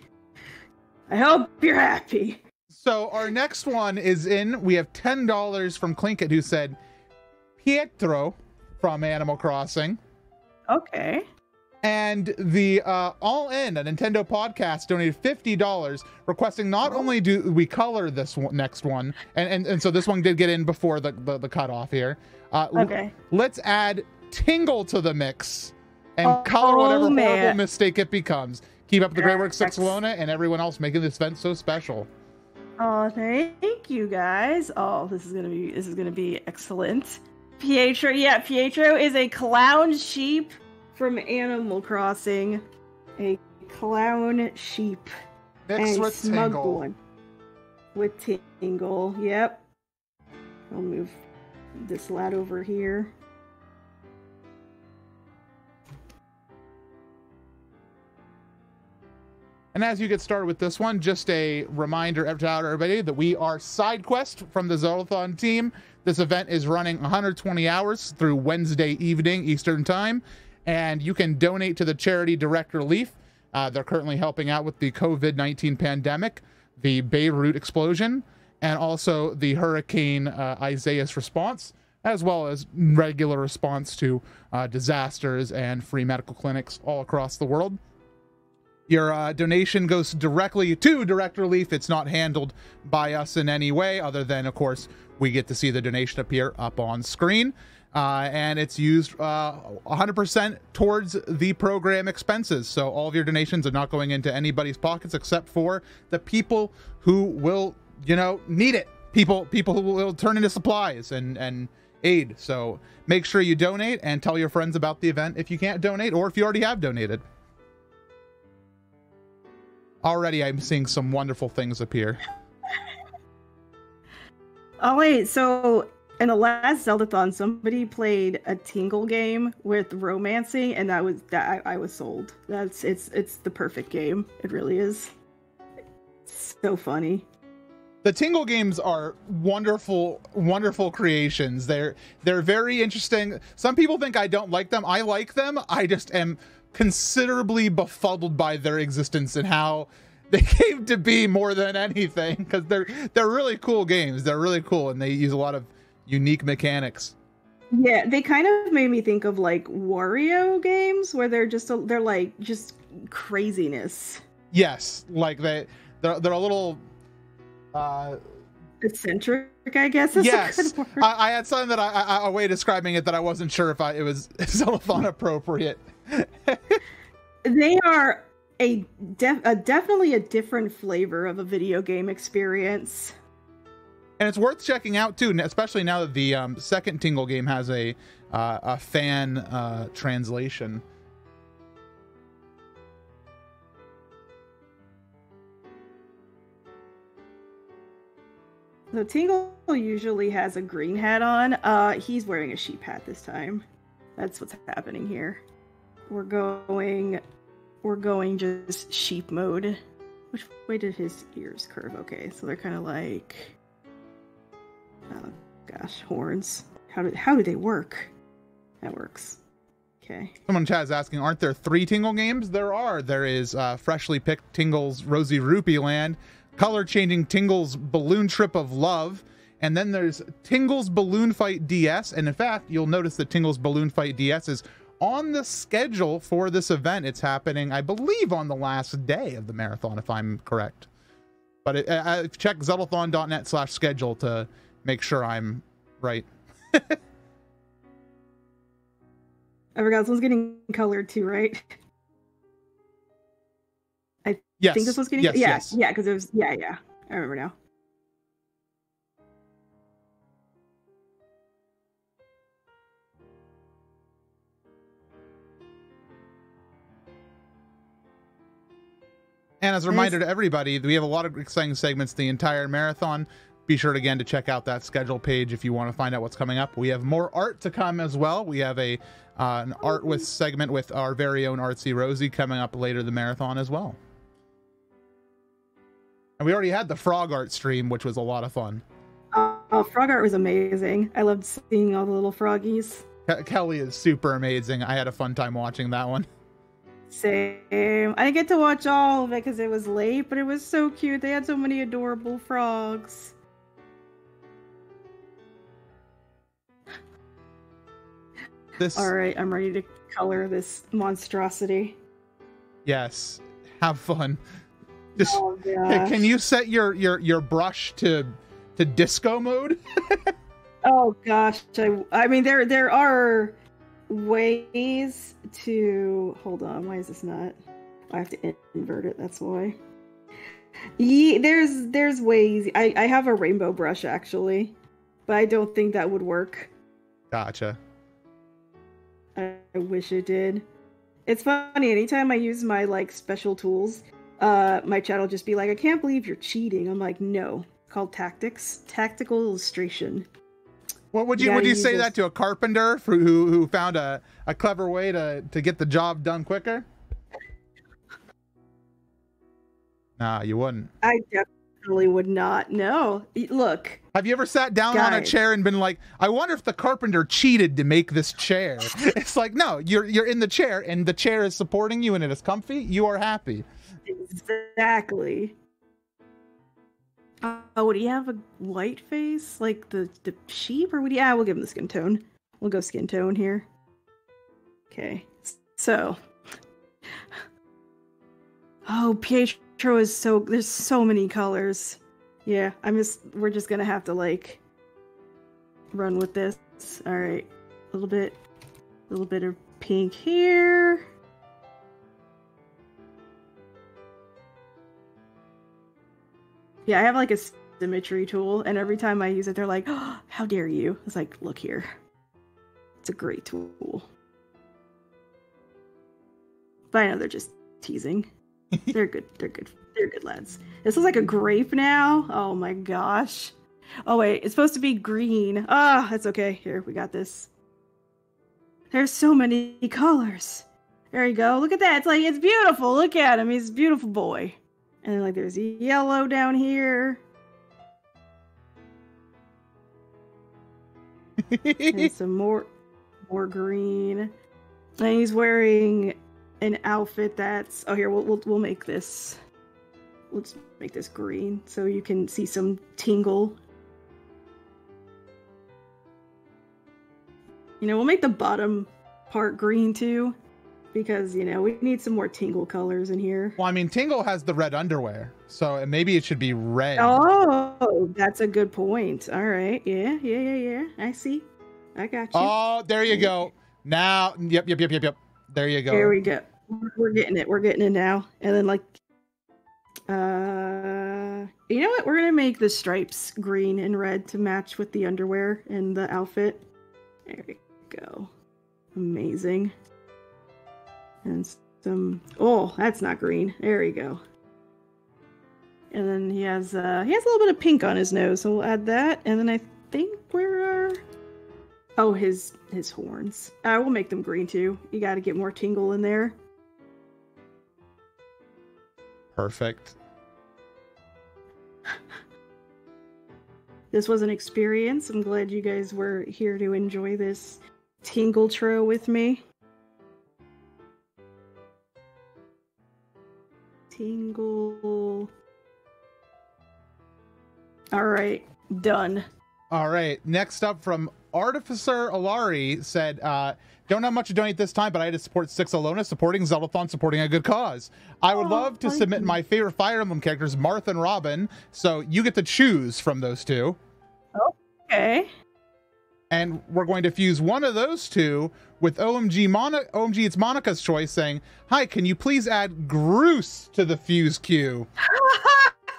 S3: I hope you're happy.
S2: So our next one is in. We have $10 from Clinkit who said Pietro from Animal Crossing.
S3: Okay.
S2: And the All In, a Nintendo podcast, donated $50, requesting not only do we color this next one, and so this one did get in before the cutoff here.
S3: Okay.
S2: Let's add Tingle to the mix and color whatever horrible mistake it becomes. Keep up the great work, Sixelona, and everyone else making this event so special.
S3: Oh, thank you guys. Oh, this is gonna be excellent. Pietro is a clown sheep from Animal Crossing. A clown sheep.
S2: Mixed with Tingle.
S3: One. With Tingle, yep. I'll move this lad over here.
S2: And as you get started with this one, just a reminder to everybody that we are Side Quest from the Zeldathon team. This event is running 120 hours through Wednesday evening Eastern Time, and you can donate to the charity Direct Relief. They're currently helping out with the COVID-19 pandemic, the Beirut explosion, and also the Hurricane Isaias response, as well as regular response to disasters and free medical clinics all across the world. Your donation goes directly to Direct Relief. It's not handled by us in any way, other than, of course, we get to see the donation appear up on screen. And it's used 100% towards the program expenses. So all of your donations are not going into anybody's pockets except for the people who will, need it. People who will turn into supplies and aid. So make sure you donate and tell your friends about the event if you can't donate or if you already have donated. Already I'm seeing some wonderful things appear.
S3: Oh wait, so in the last Zeldathon, somebody played a Tingle game with romancing, and I was sold. It's the perfect game. It really is. It's so funny.
S2: The Tingle games are wonderful creations. They're very interesting. Some people think I don't like them. I like them. I just am considerably befuddled by their existence and how they came to be more than anything, because they're really cool games. They're really cool, and they use a lot of unique mechanics.
S3: Yeah, they kind of made me think of like Wario games, where they're like just craziness.
S2: Yes, like they're a little
S3: eccentric, I guess.
S2: Yes, I had something that a way of describing it that I wasn't sure if it was Zeldathon appropriate.
S3: They are definitely a different flavor of a video game experience.
S2: And it's worth checking out too, especially now that the second Tingle game has a fan translation.
S3: So Tingle usually has a green hat on. He's wearing a sheep hat this time. That's what's happening here. We're going just sheep mode. Which way did his ears curve? Okay, so they're kind of like, oh gosh, horns. How do they work? That works. Okay.
S2: Someone in chat is asking, aren't there 3 Tingle games? There are. There is freshly picked Tingle's Rosy Rupee Land, color changing Tingle's Balloon Trip of Love, and then there's Tingle's Balloon Fight DS. And in fact, you'll notice that Tingle's Balloon Fight DS is on the schedule for this event. It's happening, I believe, on the last day of the marathon, if I'm correct. But check zeldathon.net/schedule to make sure I'm right.
S3: I forgot this one's getting colored too, right? I
S2: Yes.
S3: think this one's getting
S2: yes.
S3: yeah, because it was yeah. I remember now.
S2: And as a reminder to everybody, we have a lot of exciting segments the entire marathon. Be sure again to check out that schedule page if you want to find out what's coming up. We have more art to come as well. We have an art with segment with our very own Artsy Rosie coming up later the marathon as well. And we already had the frog art stream, which was a lot of fun.
S3: Oh, frog art was amazing. I loved seeing all the little froggies.
S2: Kelly is super amazing. I had a fun time watching that one.
S3: Same. I didn't get to watch all of it because it was late, but it was so cute. They had so many adorable frogs. All right, I'm ready to color this monstrosity.
S2: Yes, have fun. Just,
S3: oh,
S2: can you set your brush to disco mode?
S3: Oh gosh, I mean there are ways to hold on. Why is this not? I have to invert it. That's why. Yeah, there's ways. I have a rainbow brush actually, but I don't think that would work.
S2: Gotcha.
S3: I wish it did. It's funny. Anytime I use my like special tools, my chat will just be like, "I can't believe you're cheating." I'm like, "No, it's called tactical illustration."
S2: What would you say that to a carpenter who found a clever way to get the job done quicker? Nah, you wouldn't.
S3: I definitely would not. No. Look.
S2: Have you ever sat down on a chair and been like, I wonder if the carpenter cheated to make this chair? It's like, no, you're in the chair and the chair is supporting you and it is comfy. You are happy.
S3: Exactly. Oh, would he have a white face like the sheep, or would he? Yeah, we'll give him the skin tone. We'll go skin tone here. Okay, so. Oh, Pietro is so. There's so many colors. Yeah, we're just gonna have to like. Run with this. All right, a little bit of pink here. Yeah, I have like a symmetry tool, and every time I use it, they're like, oh, how dare you? It's like, look here. It's a great tool. But I know they're just teasing. They're good. They're good. They're good lads. This looks like a grape now. Oh my gosh. Oh wait, it's supposed to be green. Ah, that's okay. Here, we got this. There's so many colors. There you go. Look at that. It's like, it's beautiful. Look at him. He's a beautiful boy. And then, like, there's yellow down here. And some more green. And he's wearing an outfit that's... Oh, here, we'll make this... Let's make this green so you can see some tingle. You know, we'll make the bottom part green, too. Because, you know, we need some more Tingle colors in here.
S2: Well, I mean, Tingle has the red underwear, so maybe it should be red.
S3: Oh, that's a good point. All right. Yeah. I see. I got you.
S2: Oh, there you go. Now, yep. There you go.
S3: There we go. We're getting it. We're getting it now. And then, like, you know what? We're going to make the stripes green and red to match with the underwear and the outfit. There we go. Amazing. And some... Oh, that's not green. There we go. And then he has a little bit of pink on his nose, so we'll add that. And then I think where are... Oh, his horns. We'll make them green too. You got to get more tingle in there.
S2: Perfect.
S3: This was an experience. I'm glad you guys were here to enjoy this tingle tro with me. Tingle. All right, done.
S2: All right. Next up from Artificer Alari said, don't have much to donate this time, but I had to support Sixelona, supporting Zeldathon, supporting a good cause. I would love to submit my favorite Fire Emblem characters, Marth and Robin. So you get to choose from those two.
S3: Okay.
S2: And we're going to fuse one of those two with OMG, it's Monica's choice, saying, hi, can you please add Groose to the fuse queue?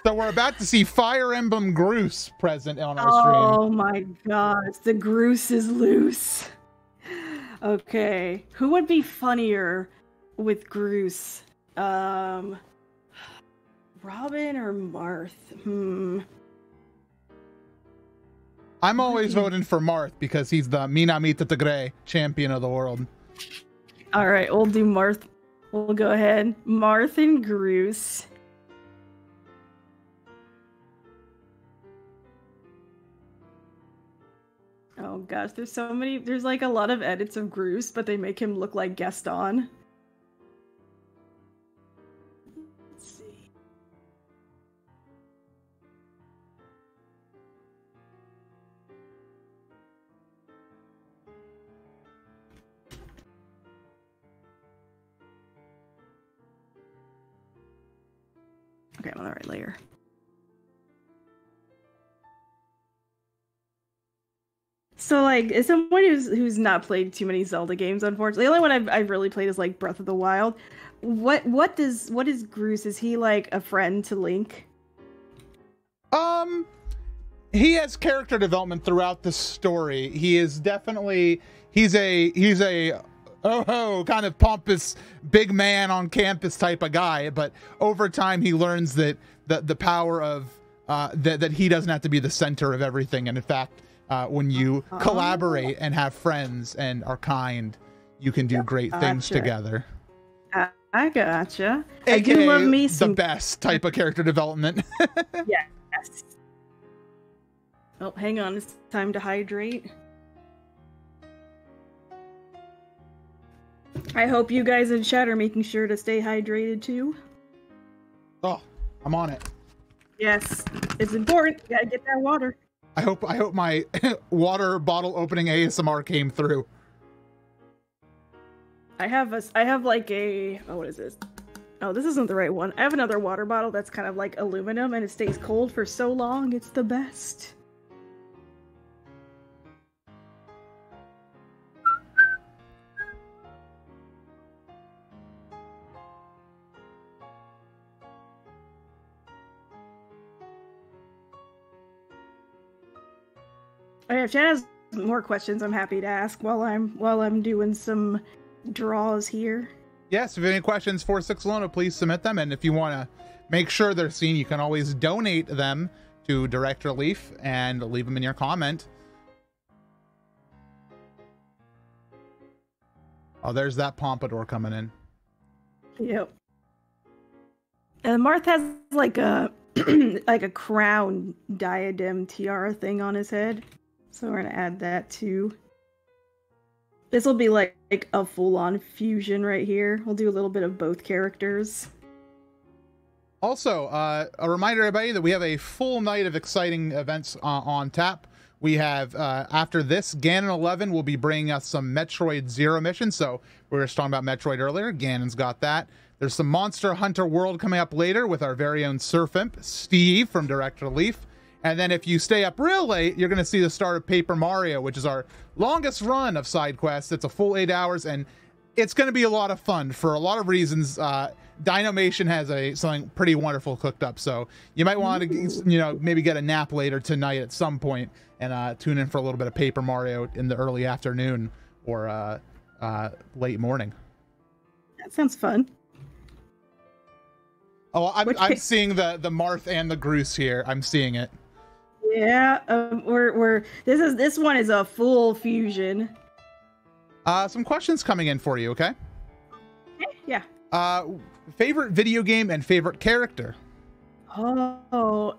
S2: So we're about to see Fire Emblem Groose present on our stream.
S3: Oh my gosh, the Groose is loose. Okay, who would be funnier with Groose? Robin or Marth?
S2: I'm always voting for Marth because he's the Minamita Tigre champion of the world.
S3: All right, we'll do Marth. We'll go ahead. Marth and Groose. Oh gosh, there's so many. There's like a lot of edits of Groose, but they make him look like Gaston. Let's see. Okay, I'm on the right layer. So, like, as someone who's not played too many Zelda games, unfortunately, the only one I've really played is like Breath of the Wild. What is Groose? Is he like a friend to Link?
S2: He has character development throughout the story. He is definitely he's a kind of pompous big man on campus type of guy. But over time, he learns that the power of that he doesn't have to be the center of everything, and in fact. When you collaborate and have friends and are kind, you can do great things together.
S3: I gotcha.
S2: AKA
S3: I do love me some
S2: the best type of character development.
S3: Yes. Oh, hang on. It's time to hydrate. I hope you guys in chat are making sure to stay hydrated too.
S2: Oh, I'm on it.
S3: Yes, it's important. You gotta get that water.
S2: I hope my water bottle opening ASMR came through.
S3: I have like a, oh, what is this? Oh, this isn't the right one. I have another water bottle that's kind of like aluminum and it stays cold for so long. It's the best. If Jen has more questions, I'm happy to ask while I'm doing some draws here.
S2: Yes, if you have any questions for Sixelona, please submit them. And if you want to make sure they're seen, you can always donate them to Direct Relief and leave them in your comment. Oh, there's that pompadour coming in.
S3: Yep. And Marth has like a like a crown diadem tiara thing on his head. So we're gonna add that too. This will be like a full-on fusion right here. We'll do a little bit of both characters.
S2: Also, a reminder, everybody, that we have a full night of exciting events on tap. We have, after this, Ganon 11 will be bringing us some Metroid Zero missions. So we were just talking about Metroid earlier. Ganon's got that. There's some Monster Hunter World coming up later with our very own Surf Imp, Steve from Direct Relief. And then if you stay up real late, you're going to see the start of Paper Mario, which is our longest run of side quests. It's a full 8 hours, and it's going to be a lot of fun for a lot of reasons. Dynamation has something pretty wonderful cooked up, so you might want to, maybe get a nap later tonight at some point and tune in for a little bit of Paper Mario in the early afternoon or late morning.
S3: That sounds fun.
S2: Oh, I'm seeing the Marth and the Groose here. I'm seeing it.
S3: Yeah, this one is a full fusion.
S2: Some questions coming in for you, okay?
S3: Yeah.
S2: Favorite video game and favorite character?
S3: Oh,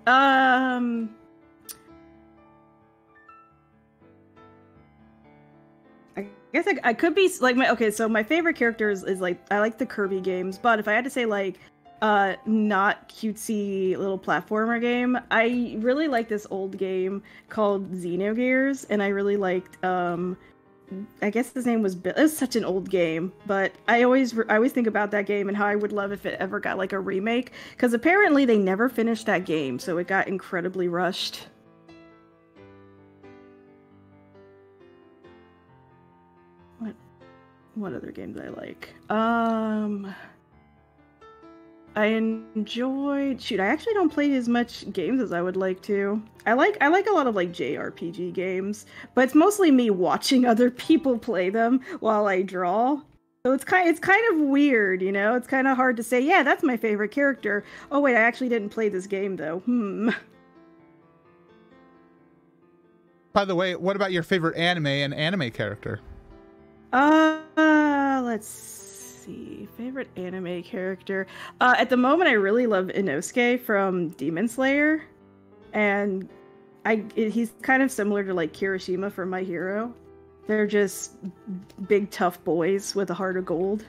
S3: I guess I could be like so my favorite character is like I like the Kirby games, but if I had to say like not cutesy little platformer game. I really like this old game called Xenogears, and I really liked I guess his name was Bill. It's such an old game, but I always think about that game and how I would love if it ever got like a remake, because apparently they never finished that game, so it got incredibly rushed. What other game did I like? I enjoyed... Shoot, I actually don't play as much games as I would like to. I like a lot of like JRPG games, but it's mostly me watching other people play them while I draw. So it's kind of weird, you know? It's kind of hard to say, yeah, that's my favorite character. Oh wait, I actually didn't play this game though.
S2: By the way, what about your favorite anime and anime character?
S3: Let's see. Favorite anime character. At the moment, I really love Inosuke from Demon Slayer, and he's kind of similar to like Kirishima from My Hero. They're just big tough boys with a heart of gold.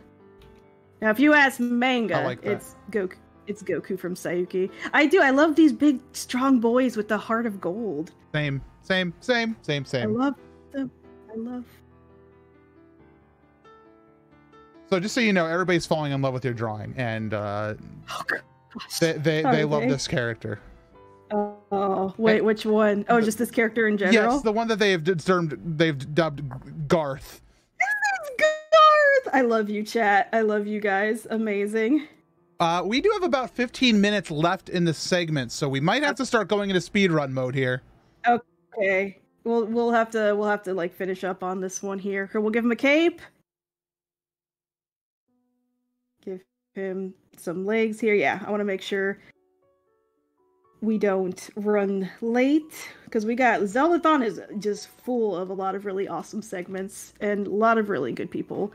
S3: Now, if you ask manga,
S2: like
S3: it's Goku. It's Goku from Sayuki. I love these big, strong boys with the heart of gold.
S2: Same.
S3: I love them.
S2: So just so you know, everybody's falling in love with your drawing, and they love this character.
S3: Oh, wait, which one? Oh, just this character in general?
S2: Yes, the one that they've dubbed Garth.
S3: This is Garth! I love you, chat. I love you guys. Amazing.
S2: We do have about 15 minutes left in the segment, so we might have to start going into speedrun mode here.
S3: Okay. We'll have to like finish up on this one here. We'll give him a cape. Give him some legs here. Yeah, I want to make sure we don't run late, because we got Zeldathon is just full of a lot of really awesome segments and a lot of really good people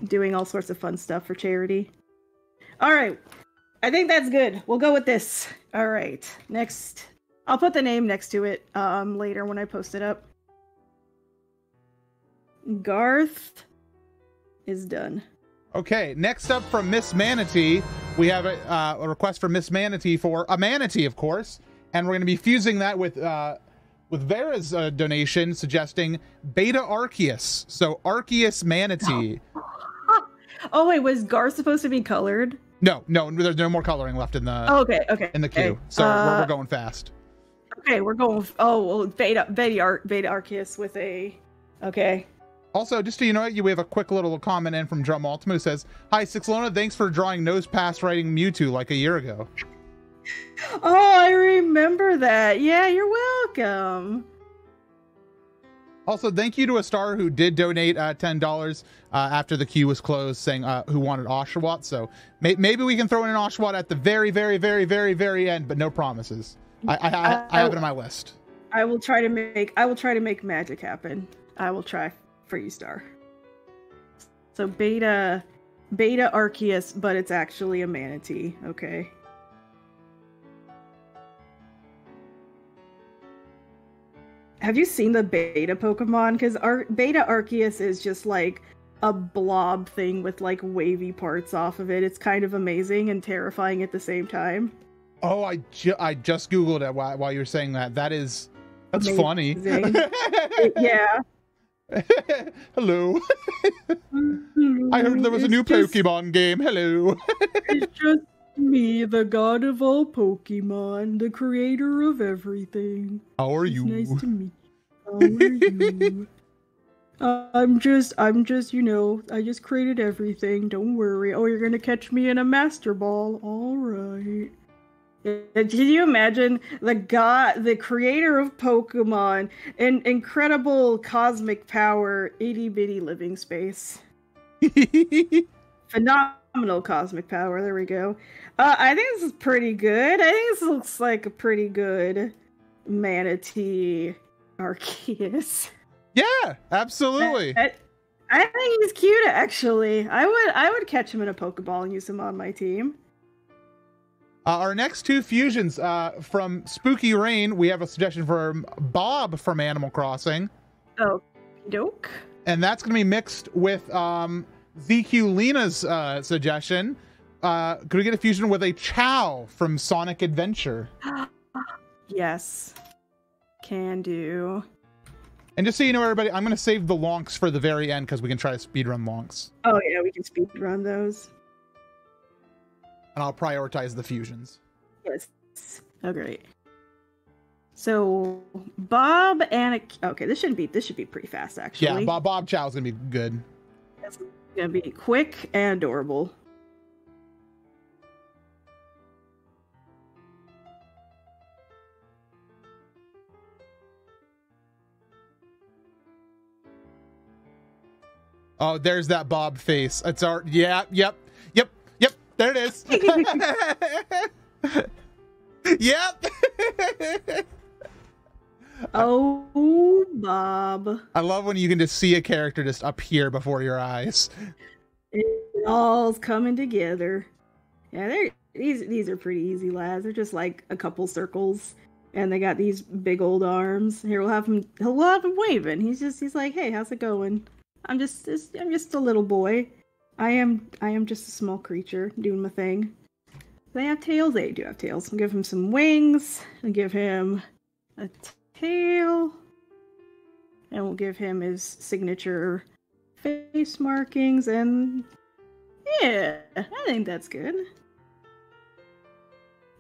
S3: doing all sorts of fun stuff for charity. All right, I think that's good. We'll go with this. All right, next, I'll put the name next to it later when I post it up. Garth is done.
S2: Okay, next up from Miss Manatee, we have a request from Miss Manatee for a manatee, of course, and we're going to be fusing that with Vera's donation suggesting Beta Arceus. So Arceus Manatee.
S3: Oh wait, was Garth supposed to be colored?
S2: No, there's no more coloring left in the
S3: okay
S2: in the queue. So we're going fast.
S3: Okay, we're going. Oh well, Beta Arceus with a. Okay.
S2: Also, just so you know, we have a quick little comment in from Drum Ultima who says, "Hi, Sixelona, thanks for drawing nose pass writing Mewtwo like a year ago."
S3: Oh, I remember that. Yeah, you're welcome.
S2: Also, thank you to a star who did donate $10 after the queue was closed, saying who wanted Oshawott. So maybe we can throw in an Oshawott at the very, very, very, very, very end, but no promises. I have it on my list.
S3: I will try to make magic happen. I will try for you, Star. So Beta Arceus, but it's actually a manatee. Okay. Have you seen the beta Pokemon? Because Beta Arceus is just like a blob thing with like wavy parts off of it. It's kind of amazing and terrifying at the same time.
S2: Oh, I just Googled it while you were saying that. That's amazing. Funny.
S3: Yeah.
S2: Hello. I heard there was a new Pokemon game. Hello.
S3: It's just me, the god of all Pokemon, the creator of everything.
S2: How are you?
S3: Nice to meet you. How are you? I'm just, you know, I just created everything. Don't worry. Oh, you're gonna catch me in a Master Ball. All right. Can you imagine the creator of Pokemon, and incredible cosmic power, itty bitty living space, phenomenal cosmic power. There we go. I think this is pretty good. I think this looks like a pretty good manatee Arceus.
S2: Yeah, absolutely.
S3: I think he's cute. Actually, I would catch him in a Pokeball and use him on my team.
S2: Our next two fusions from Spooky Rain, we have a suggestion from Bob from Animal Crossing.
S3: Oh, doke.
S2: And that's going to be mixed with ZQ Lena's suggestion could we get a fusion with a Chow from Sonic Adventure?
S3: Yes. Can do.
S2: And just so you know, everybody, I'm going to save the lonks for the very end because we can try to speedrun lonks.
S3: Oh, yeah, we can speed run those.
S2: And I'll prioritize the fusions.
S3: Yes. Oh, great. So, Bob and okay, this should be pretty fast, actually.
S2: Yeah, Bob Chow's going to be good.
S3: It's going to be quick and adorable.
S2: Oh, there's that Bob face. It's our yep. There it is. Yep.
S3: Oh, Bob.
S2: I love when you can just see a character just appear before your eyes.
S3: It all's coming together. Yeah, these are pretty easy, lads. They're just like a couple circles, and they got these big old arms. Here he'll have him waving. He's like, hey, how's it going? I'm just a little boy. I am just a small creature doing my thing. They have tails. They do have tails. I'll give him some wings. I'll give him a tail, and we'll give him his signature face markings. And yeah, I think that's good.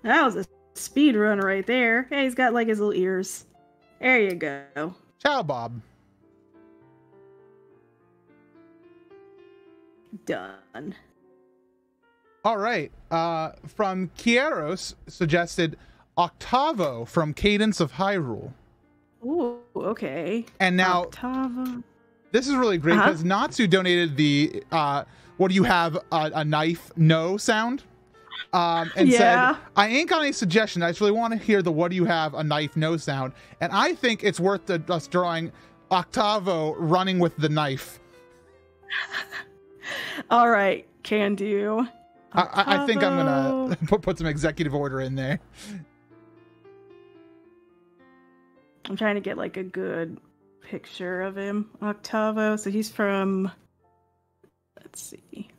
S3: That was a speed run right there. Hey, he's got like his little ears. There you go.
S2: Ciao, Bob.
S3: Done.
S2: All right. From Kieros suggested Octavo from Cadence of Hyrule.
S3: Ooh, okay.
S2: And now
S3: Octavo.
S2: This is really great because Natsu donated the what do you have, a knife no sound, and said, I ain't got any suggestion. I just really want to hear the what do you have a knife no sound. And I think it's worth us drawing Octavo running with the knife.
S3: All right, can do.
S2: I think I'm gonna put some executive order in there.
S3: I'm trying to get like a good picture of him. Octavo. So he's from, let's see.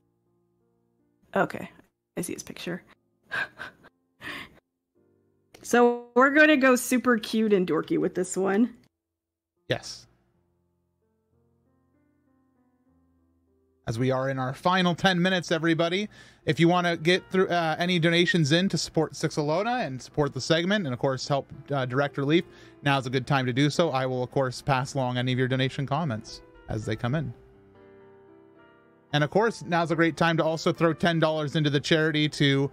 S3: Okay, I see his picture. So we're going to go super cute and dorky with this one.
S2: Yes. As we are in our final 10 minutes, everybody, if you want to get through any donations in to support Sixelona and support the segment and, of course, help direct relief, now's a good time to do so. I will, of course, pass along any of your donation comments as they come in. And, of course, now's a great time to also throw $10 into the charity to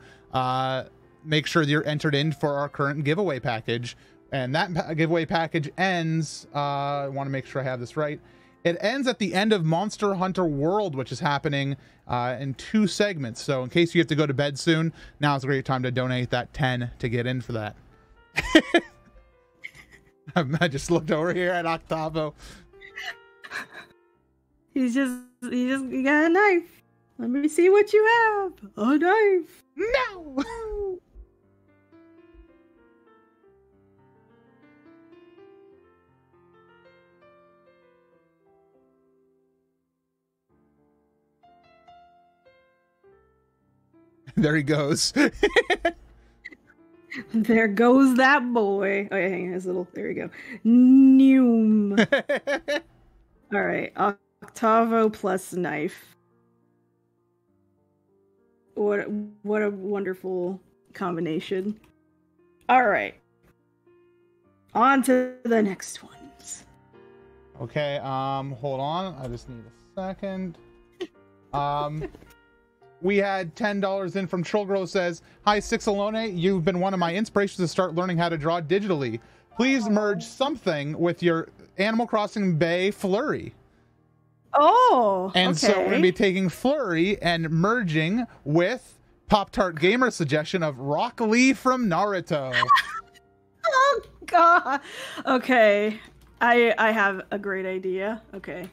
S2: make sure that you're entered in for our current giveaway package. And that giveaway package ends, I want to make sure I have this right. It ends at the end of Monster Hunter World, which is happening in 2 segments. So in case you have to go to bed soon, now's a great time to donate that 10 to get in for that. I just looked over here at Octavo.
S3: He got a knife. Let me see what you have. A knife.
S2: No! There he goes.
S3: There goes that boy. Oh yeah, hang on, his little. There we go. Noom. All right, Octavo plus knife. What a wonderful combination. All right, on to the next ones.
S2: Okay, hold on. I just need a second. We had $10 in from Trollgirl says, hi, Sixelona. You've been one of my inspirations to start learning how to draw digitally. Please merge something with your Animal Crossing Bay Flurry.
S3: Oh,
S2: and
S3: okay.
S2: So we're going to be taking Flurry and merging with Pop-Tart Gamer suggestion of Rock Lee from Naruto.
S3: Oh, God. Okay. I have a great idea. Okay.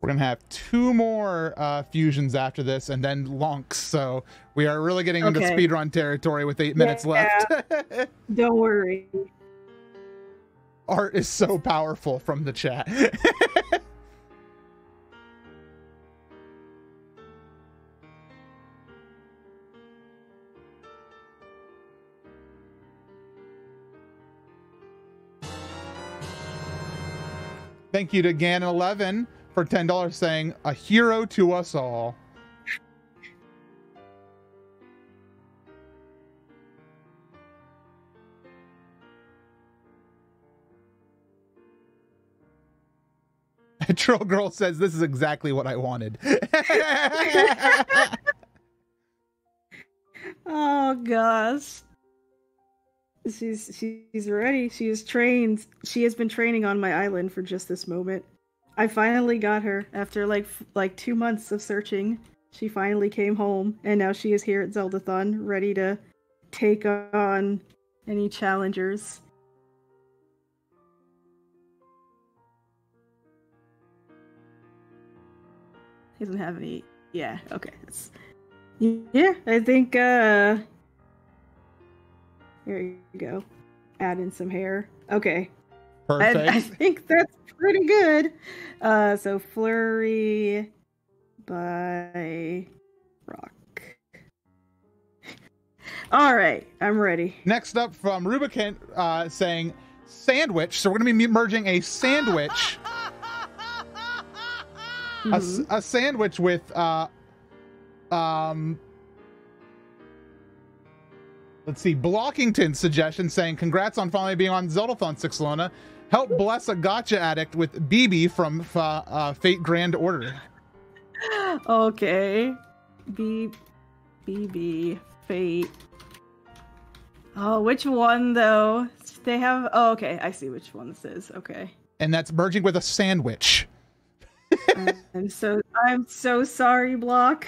S2: We're going to have 2 more fusions after this and then lonks. So we are really getting into speedrun territory with 8 minutes left.
S3: Don't worry.
S2: Art is so powerful from the chat. Thank you to Gan11 for $10 saying, a hero to us all. Troll Girl says, this is exactly what I wanted.
S3: Oh gosh. She's ready. She is trained. She has been training on my island for just this moment. I finally got her after like 2 months of searching. She finally came home, and now she is here at Zeldathon, ready to take on any challengers. He doesn't have any. Yeah. Okay. Yeah. I think. Here you go. Add in some hair. Okay.
S2: Perfect.
S3: I think that's pretty good. So Flurry by Rock. All right, I'm ready.
S2: Next up from Rubicant saying sandwich. So we're going to be merging a sandwich. A sandwich with let's see, Blockington's suggestion saying, congrats on finally being on Zeldathon, Sixelona. Help bless a gotcha addict with BB from Fate Grand Order.
S3: Okay. BB Fate. Oh, which one though? They have. Oh, okay. I see which one this is. Okay.
S2: And that's merging with a sandwich.
S3: I'm so sorry, Block.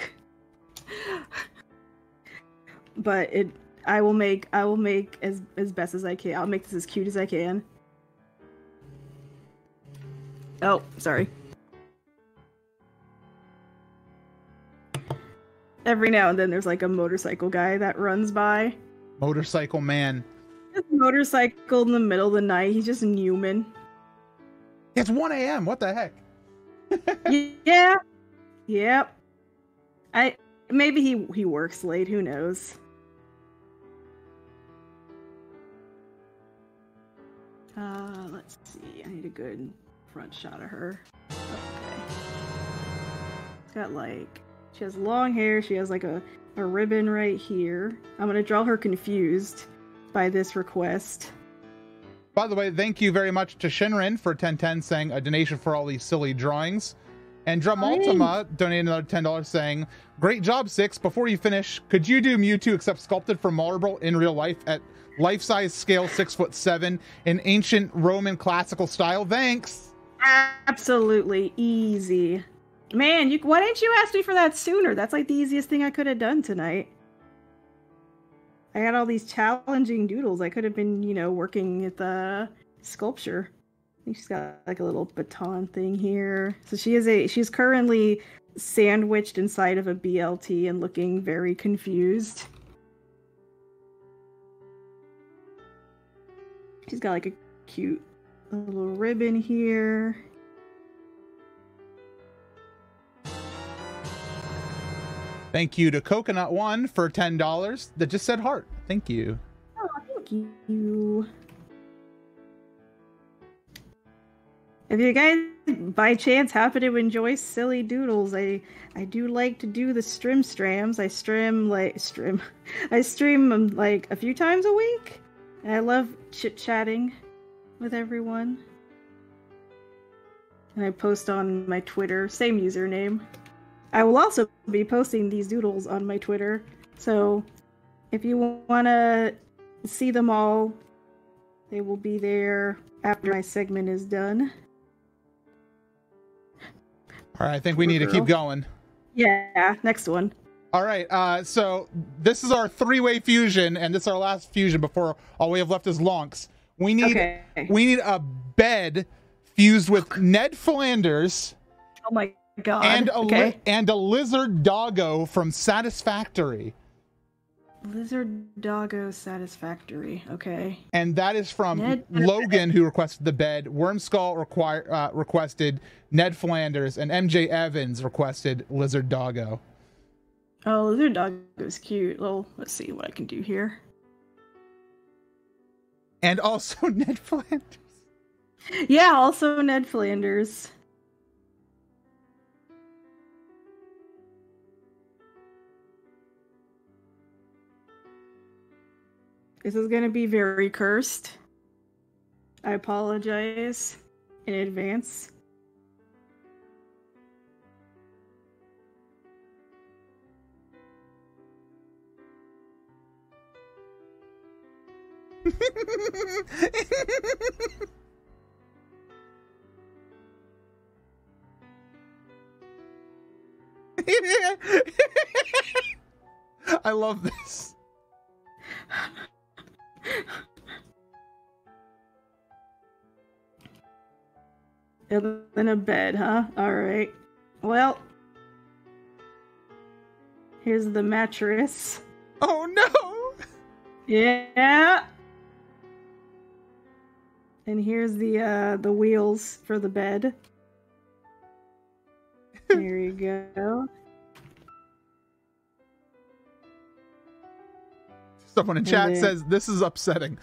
S3: But I will make as best as I can. I'll make this as cute as I can. Oh, sorry. Every now and then there's like a motorcycle guy that runs by.
S2: Motorcycle man.
S3: Just motorcycle in the middle of the night. He's just Newman.
S2: It's 1 a.m. What the heck?
S3: Yeah. Yep. Maybe he works late. Who knows? Let's see. I need a good front shot of her. Okay. It's got she has long hair. She has like a ribbon right here. I'm gonna draw her confused by this request.
S2: By the way, thank you very much to Shinrin for 1010 saying a donation for all these silly drawings. And Drum Ultima donated another $10 saying, great job, Six. Before you finish, could you do Mewtwo except sculpted from marble in real life at life-size scale 6'7" in ancient Roman classical style? Thanks.
S3: Absolutely easy. Man, why didn't you ask me for that sooner? That's like the easiest thing I could have done tonight. I had all these challenging doodles. I could have been, working at the sculpture. I think she's got like a little baton thing here. So she's currently sandwiched inside of a BLT and looking very confused. She's got like a cute little ribbon here.
S2: Thank you to Coconut One for $10 that just said heart. Thank you.
S3: Oh, thank you. If you guys by chance happen to enjoy silly doodles, I do like to do the strams. I stream them like a few times a week. And I love chit-chatting with everyone. And I post on my Twitter, same username. I will also be posting these doodles on my Twitter. So if you want to see them all, they will be there after my segment is done.
S2: All right, I think we need to keep going.
S3: Yeah, next one.
S2: All right, so this is our three-way fusion, and this is our last fusion before all we have left is Lonks. We need a bed fused with Ned Flanders.
S3: Oh my god.
S2: And a lizard doggo from Satisfactory.
S3: Lizard doggo Satisfactory. Okay.
S2: And that is from Logan, who requested the bed. Wormskull requested Ned Flanders, and MJ Evans requested lizard doggo.
S3: Oh, lizard doggo is cute. Well, let's see what I can do here.
S2: And also Ned Flanders.
S3: Yeah, also Ned Flanders. This is going to be very cursed. I apologize in advance.
S2: I love this.
S3: In a bed, huh? Alright. Well, here's the mattress.
S2: Oh no!
S3: Yeah. And here's the wheels for the bed. There you go.
S2: Someone in chat says this is upsetting.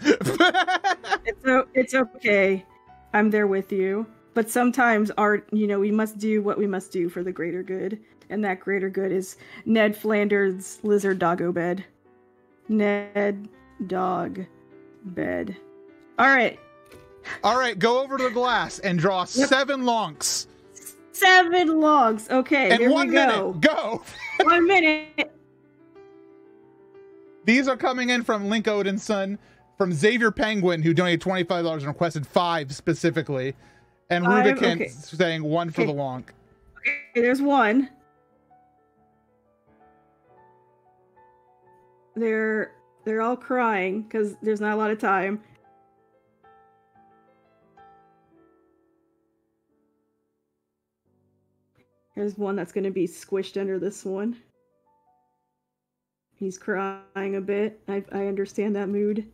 S3: It's okay. I'm there with you. But sometimes art, we must do what we must do for the greater good. And that greater good is Ned Flanders' lizard doggo bed. Ned dog bed. Alright.
S2: Alright, go over to the glass and draw 7 lonks.
S3: 7 logs. Okay,
S2: and
S3: here
S2: 1
S3: we go.
S2: minute. Go.
S3: 1 minute.
S2: These are coming in from Link Odinson, from Xavier Penguin, who donated $25 and requested 5 specifically. And Rubicon saying 1 for the lonk.
S3: Okay, there's 1. They're all crying because there's not a lot of time. There's one that's going to be squished under this one. He's crying a bit. I understand that mood.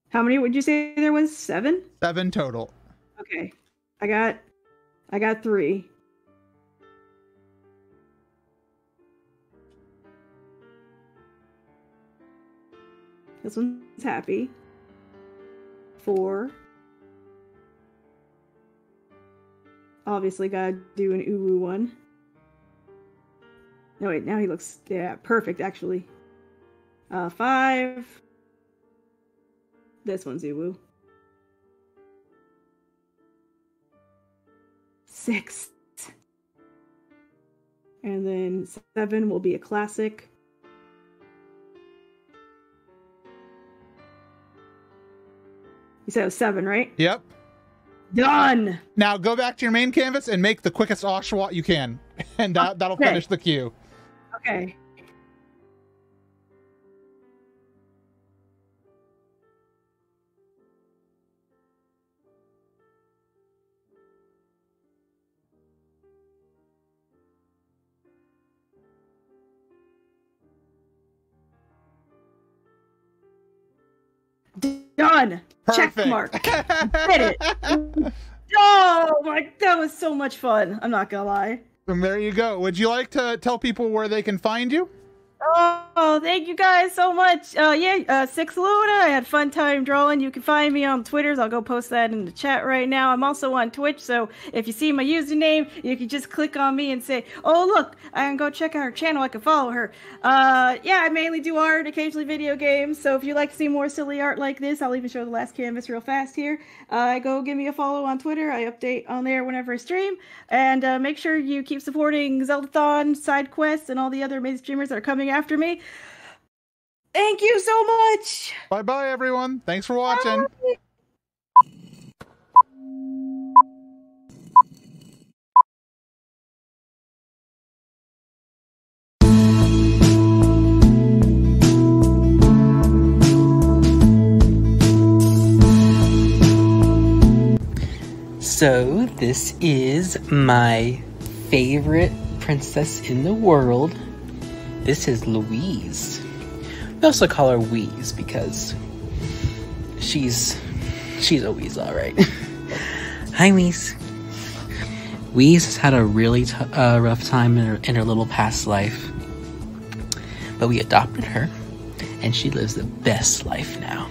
S3: How many would you say there was? 7?
S2: 7 total.
S3: Okay. I got 3. This one's happy. 4. Obviously gotta do an uwu one. No wait, now he looks, yeah, perfect actually. 5. This one's uwu. 6. And then 7 will be a classic. You said it was 7, right?
S2: Yep.
S3: Done!
S2: Now go back to your main canvas and make the quickest Oshawott you can. And that'll finish the queue.
S3: Okay. Done.
S2: Perfect.
S3: Check mark. Did it. Oh my, that was so much fun. I'm not gonna lie.
S2: And there you go. Would you like to tell people where they can find you?
S3: Oh, thank you guys so much. Sixelona, I had a fun time drawing. You can find me on Twitters. I'll go post that in the chat right now. I'm also on Twitch, so if you see my username, you can just click on me and say, oh, look, I can go check out her channel. I can follow her. Yeah, I mainly do art, occasionally video games, so if you'd like to see more silly art like this, I'll even show the last canvas real fast here. Go give me a follow on Twitter. I update on there whenever I stream. And make sure you keep supporting Zeldathon, side quests, and all the other amazing streamers that are coming after me. Thank you so much.
S2: Bye bye everyone. Thanks for watching.
S3: Bye.
S6: So this is my favorite princess in the world. This is Louise. We also call her Wheeze because she's a Wheeze, all right. Hi, Wheeze. Wheeze has had a really rough time in her little past life, but we adopted her, and she lives the best life now.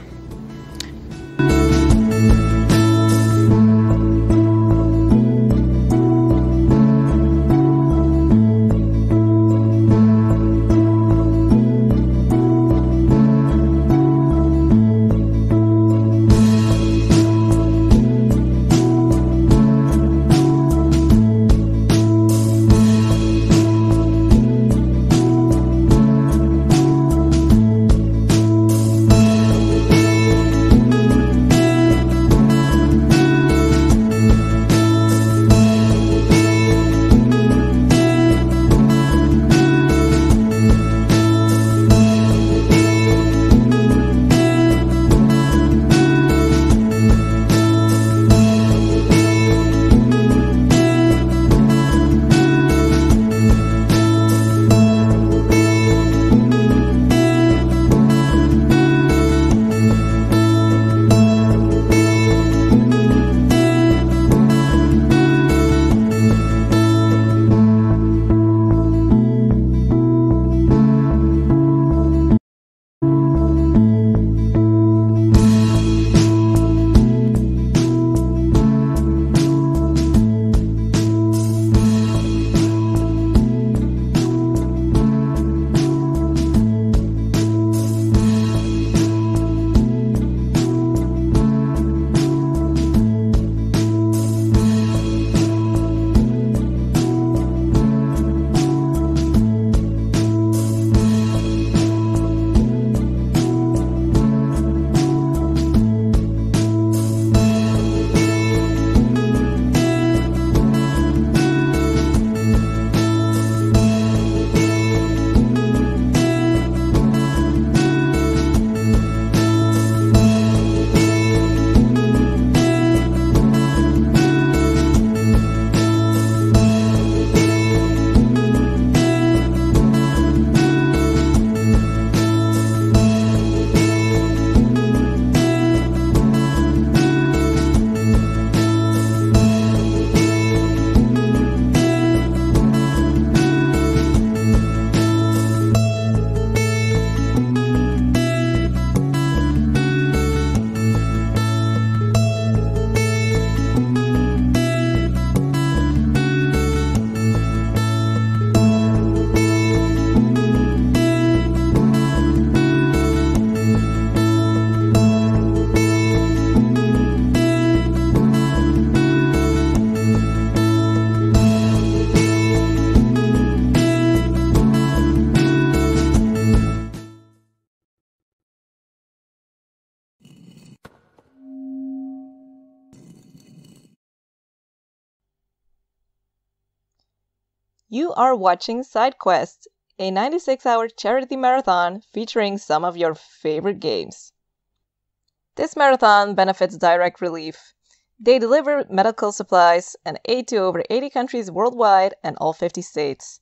S7: You are watching SideQuest, a 96-hour charity marathon featuring some of your favorite games. This marathon benefits Direct Relief. They deliver medical supplies and aid to over 80 countries worldwide and all 50 states.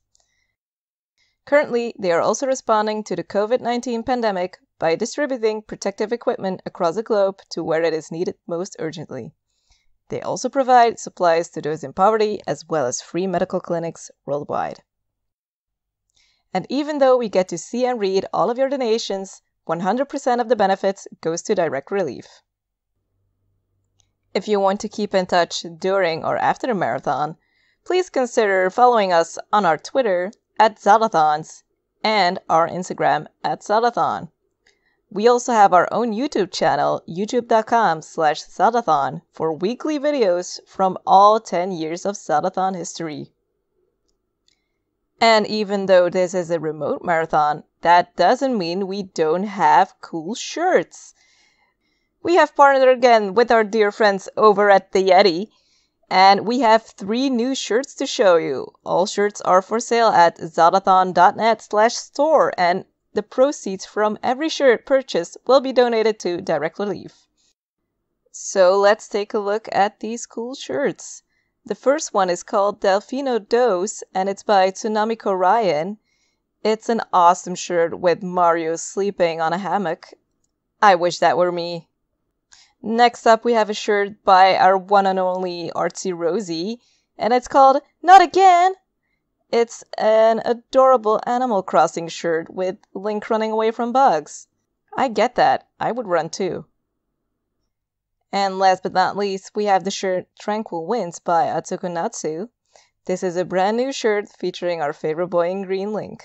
S7: Currently, they are also responding to the COVID-19 pandemic by distributing protective equipment across the globe to where it is needed most urgently. They also provide supplies to those in poverty as well as free medical clinics worldwide. And even though we get to see and read all of your donations, 100% of the benefits goes to Direct Relief. If you want to keep in touch during or after the marathon, please consider following us on our Twitter @Zeldathons and our Instagram @Zeldathon. We also have our own YouTube channel, youtube.com/Zeldathon, for weekly videos from all 10 years of Zeldathon history. And even though this is a remote marathon, that doesn't mean we don't have cool shirts. We have partnered again with our dear friends over at the Yeti, and we have 3 new shirts to show you. All shirts are for sale at zeldathon.net/store, and the proceeds from every shirt purchased will be donated to Direct Relief. So let's take a look at these cool shirts. The first one is called Delfino Dose, and it's by Tsunamiko Ryan. It's an awesome shirt with Mario sleeping on a hammock. I wish that were me. Next up, we have a shirt by our one and only Artsy Rosie, and it's called Not Again! It's an adorable Animal Crossing shirt with Link running away from bugs. I get that. I would run too. And last but not least, we have the shirt Tranquil Winds by Atsuko Natsu. This is a brand new shirt featuring our favorite boy in green, Link.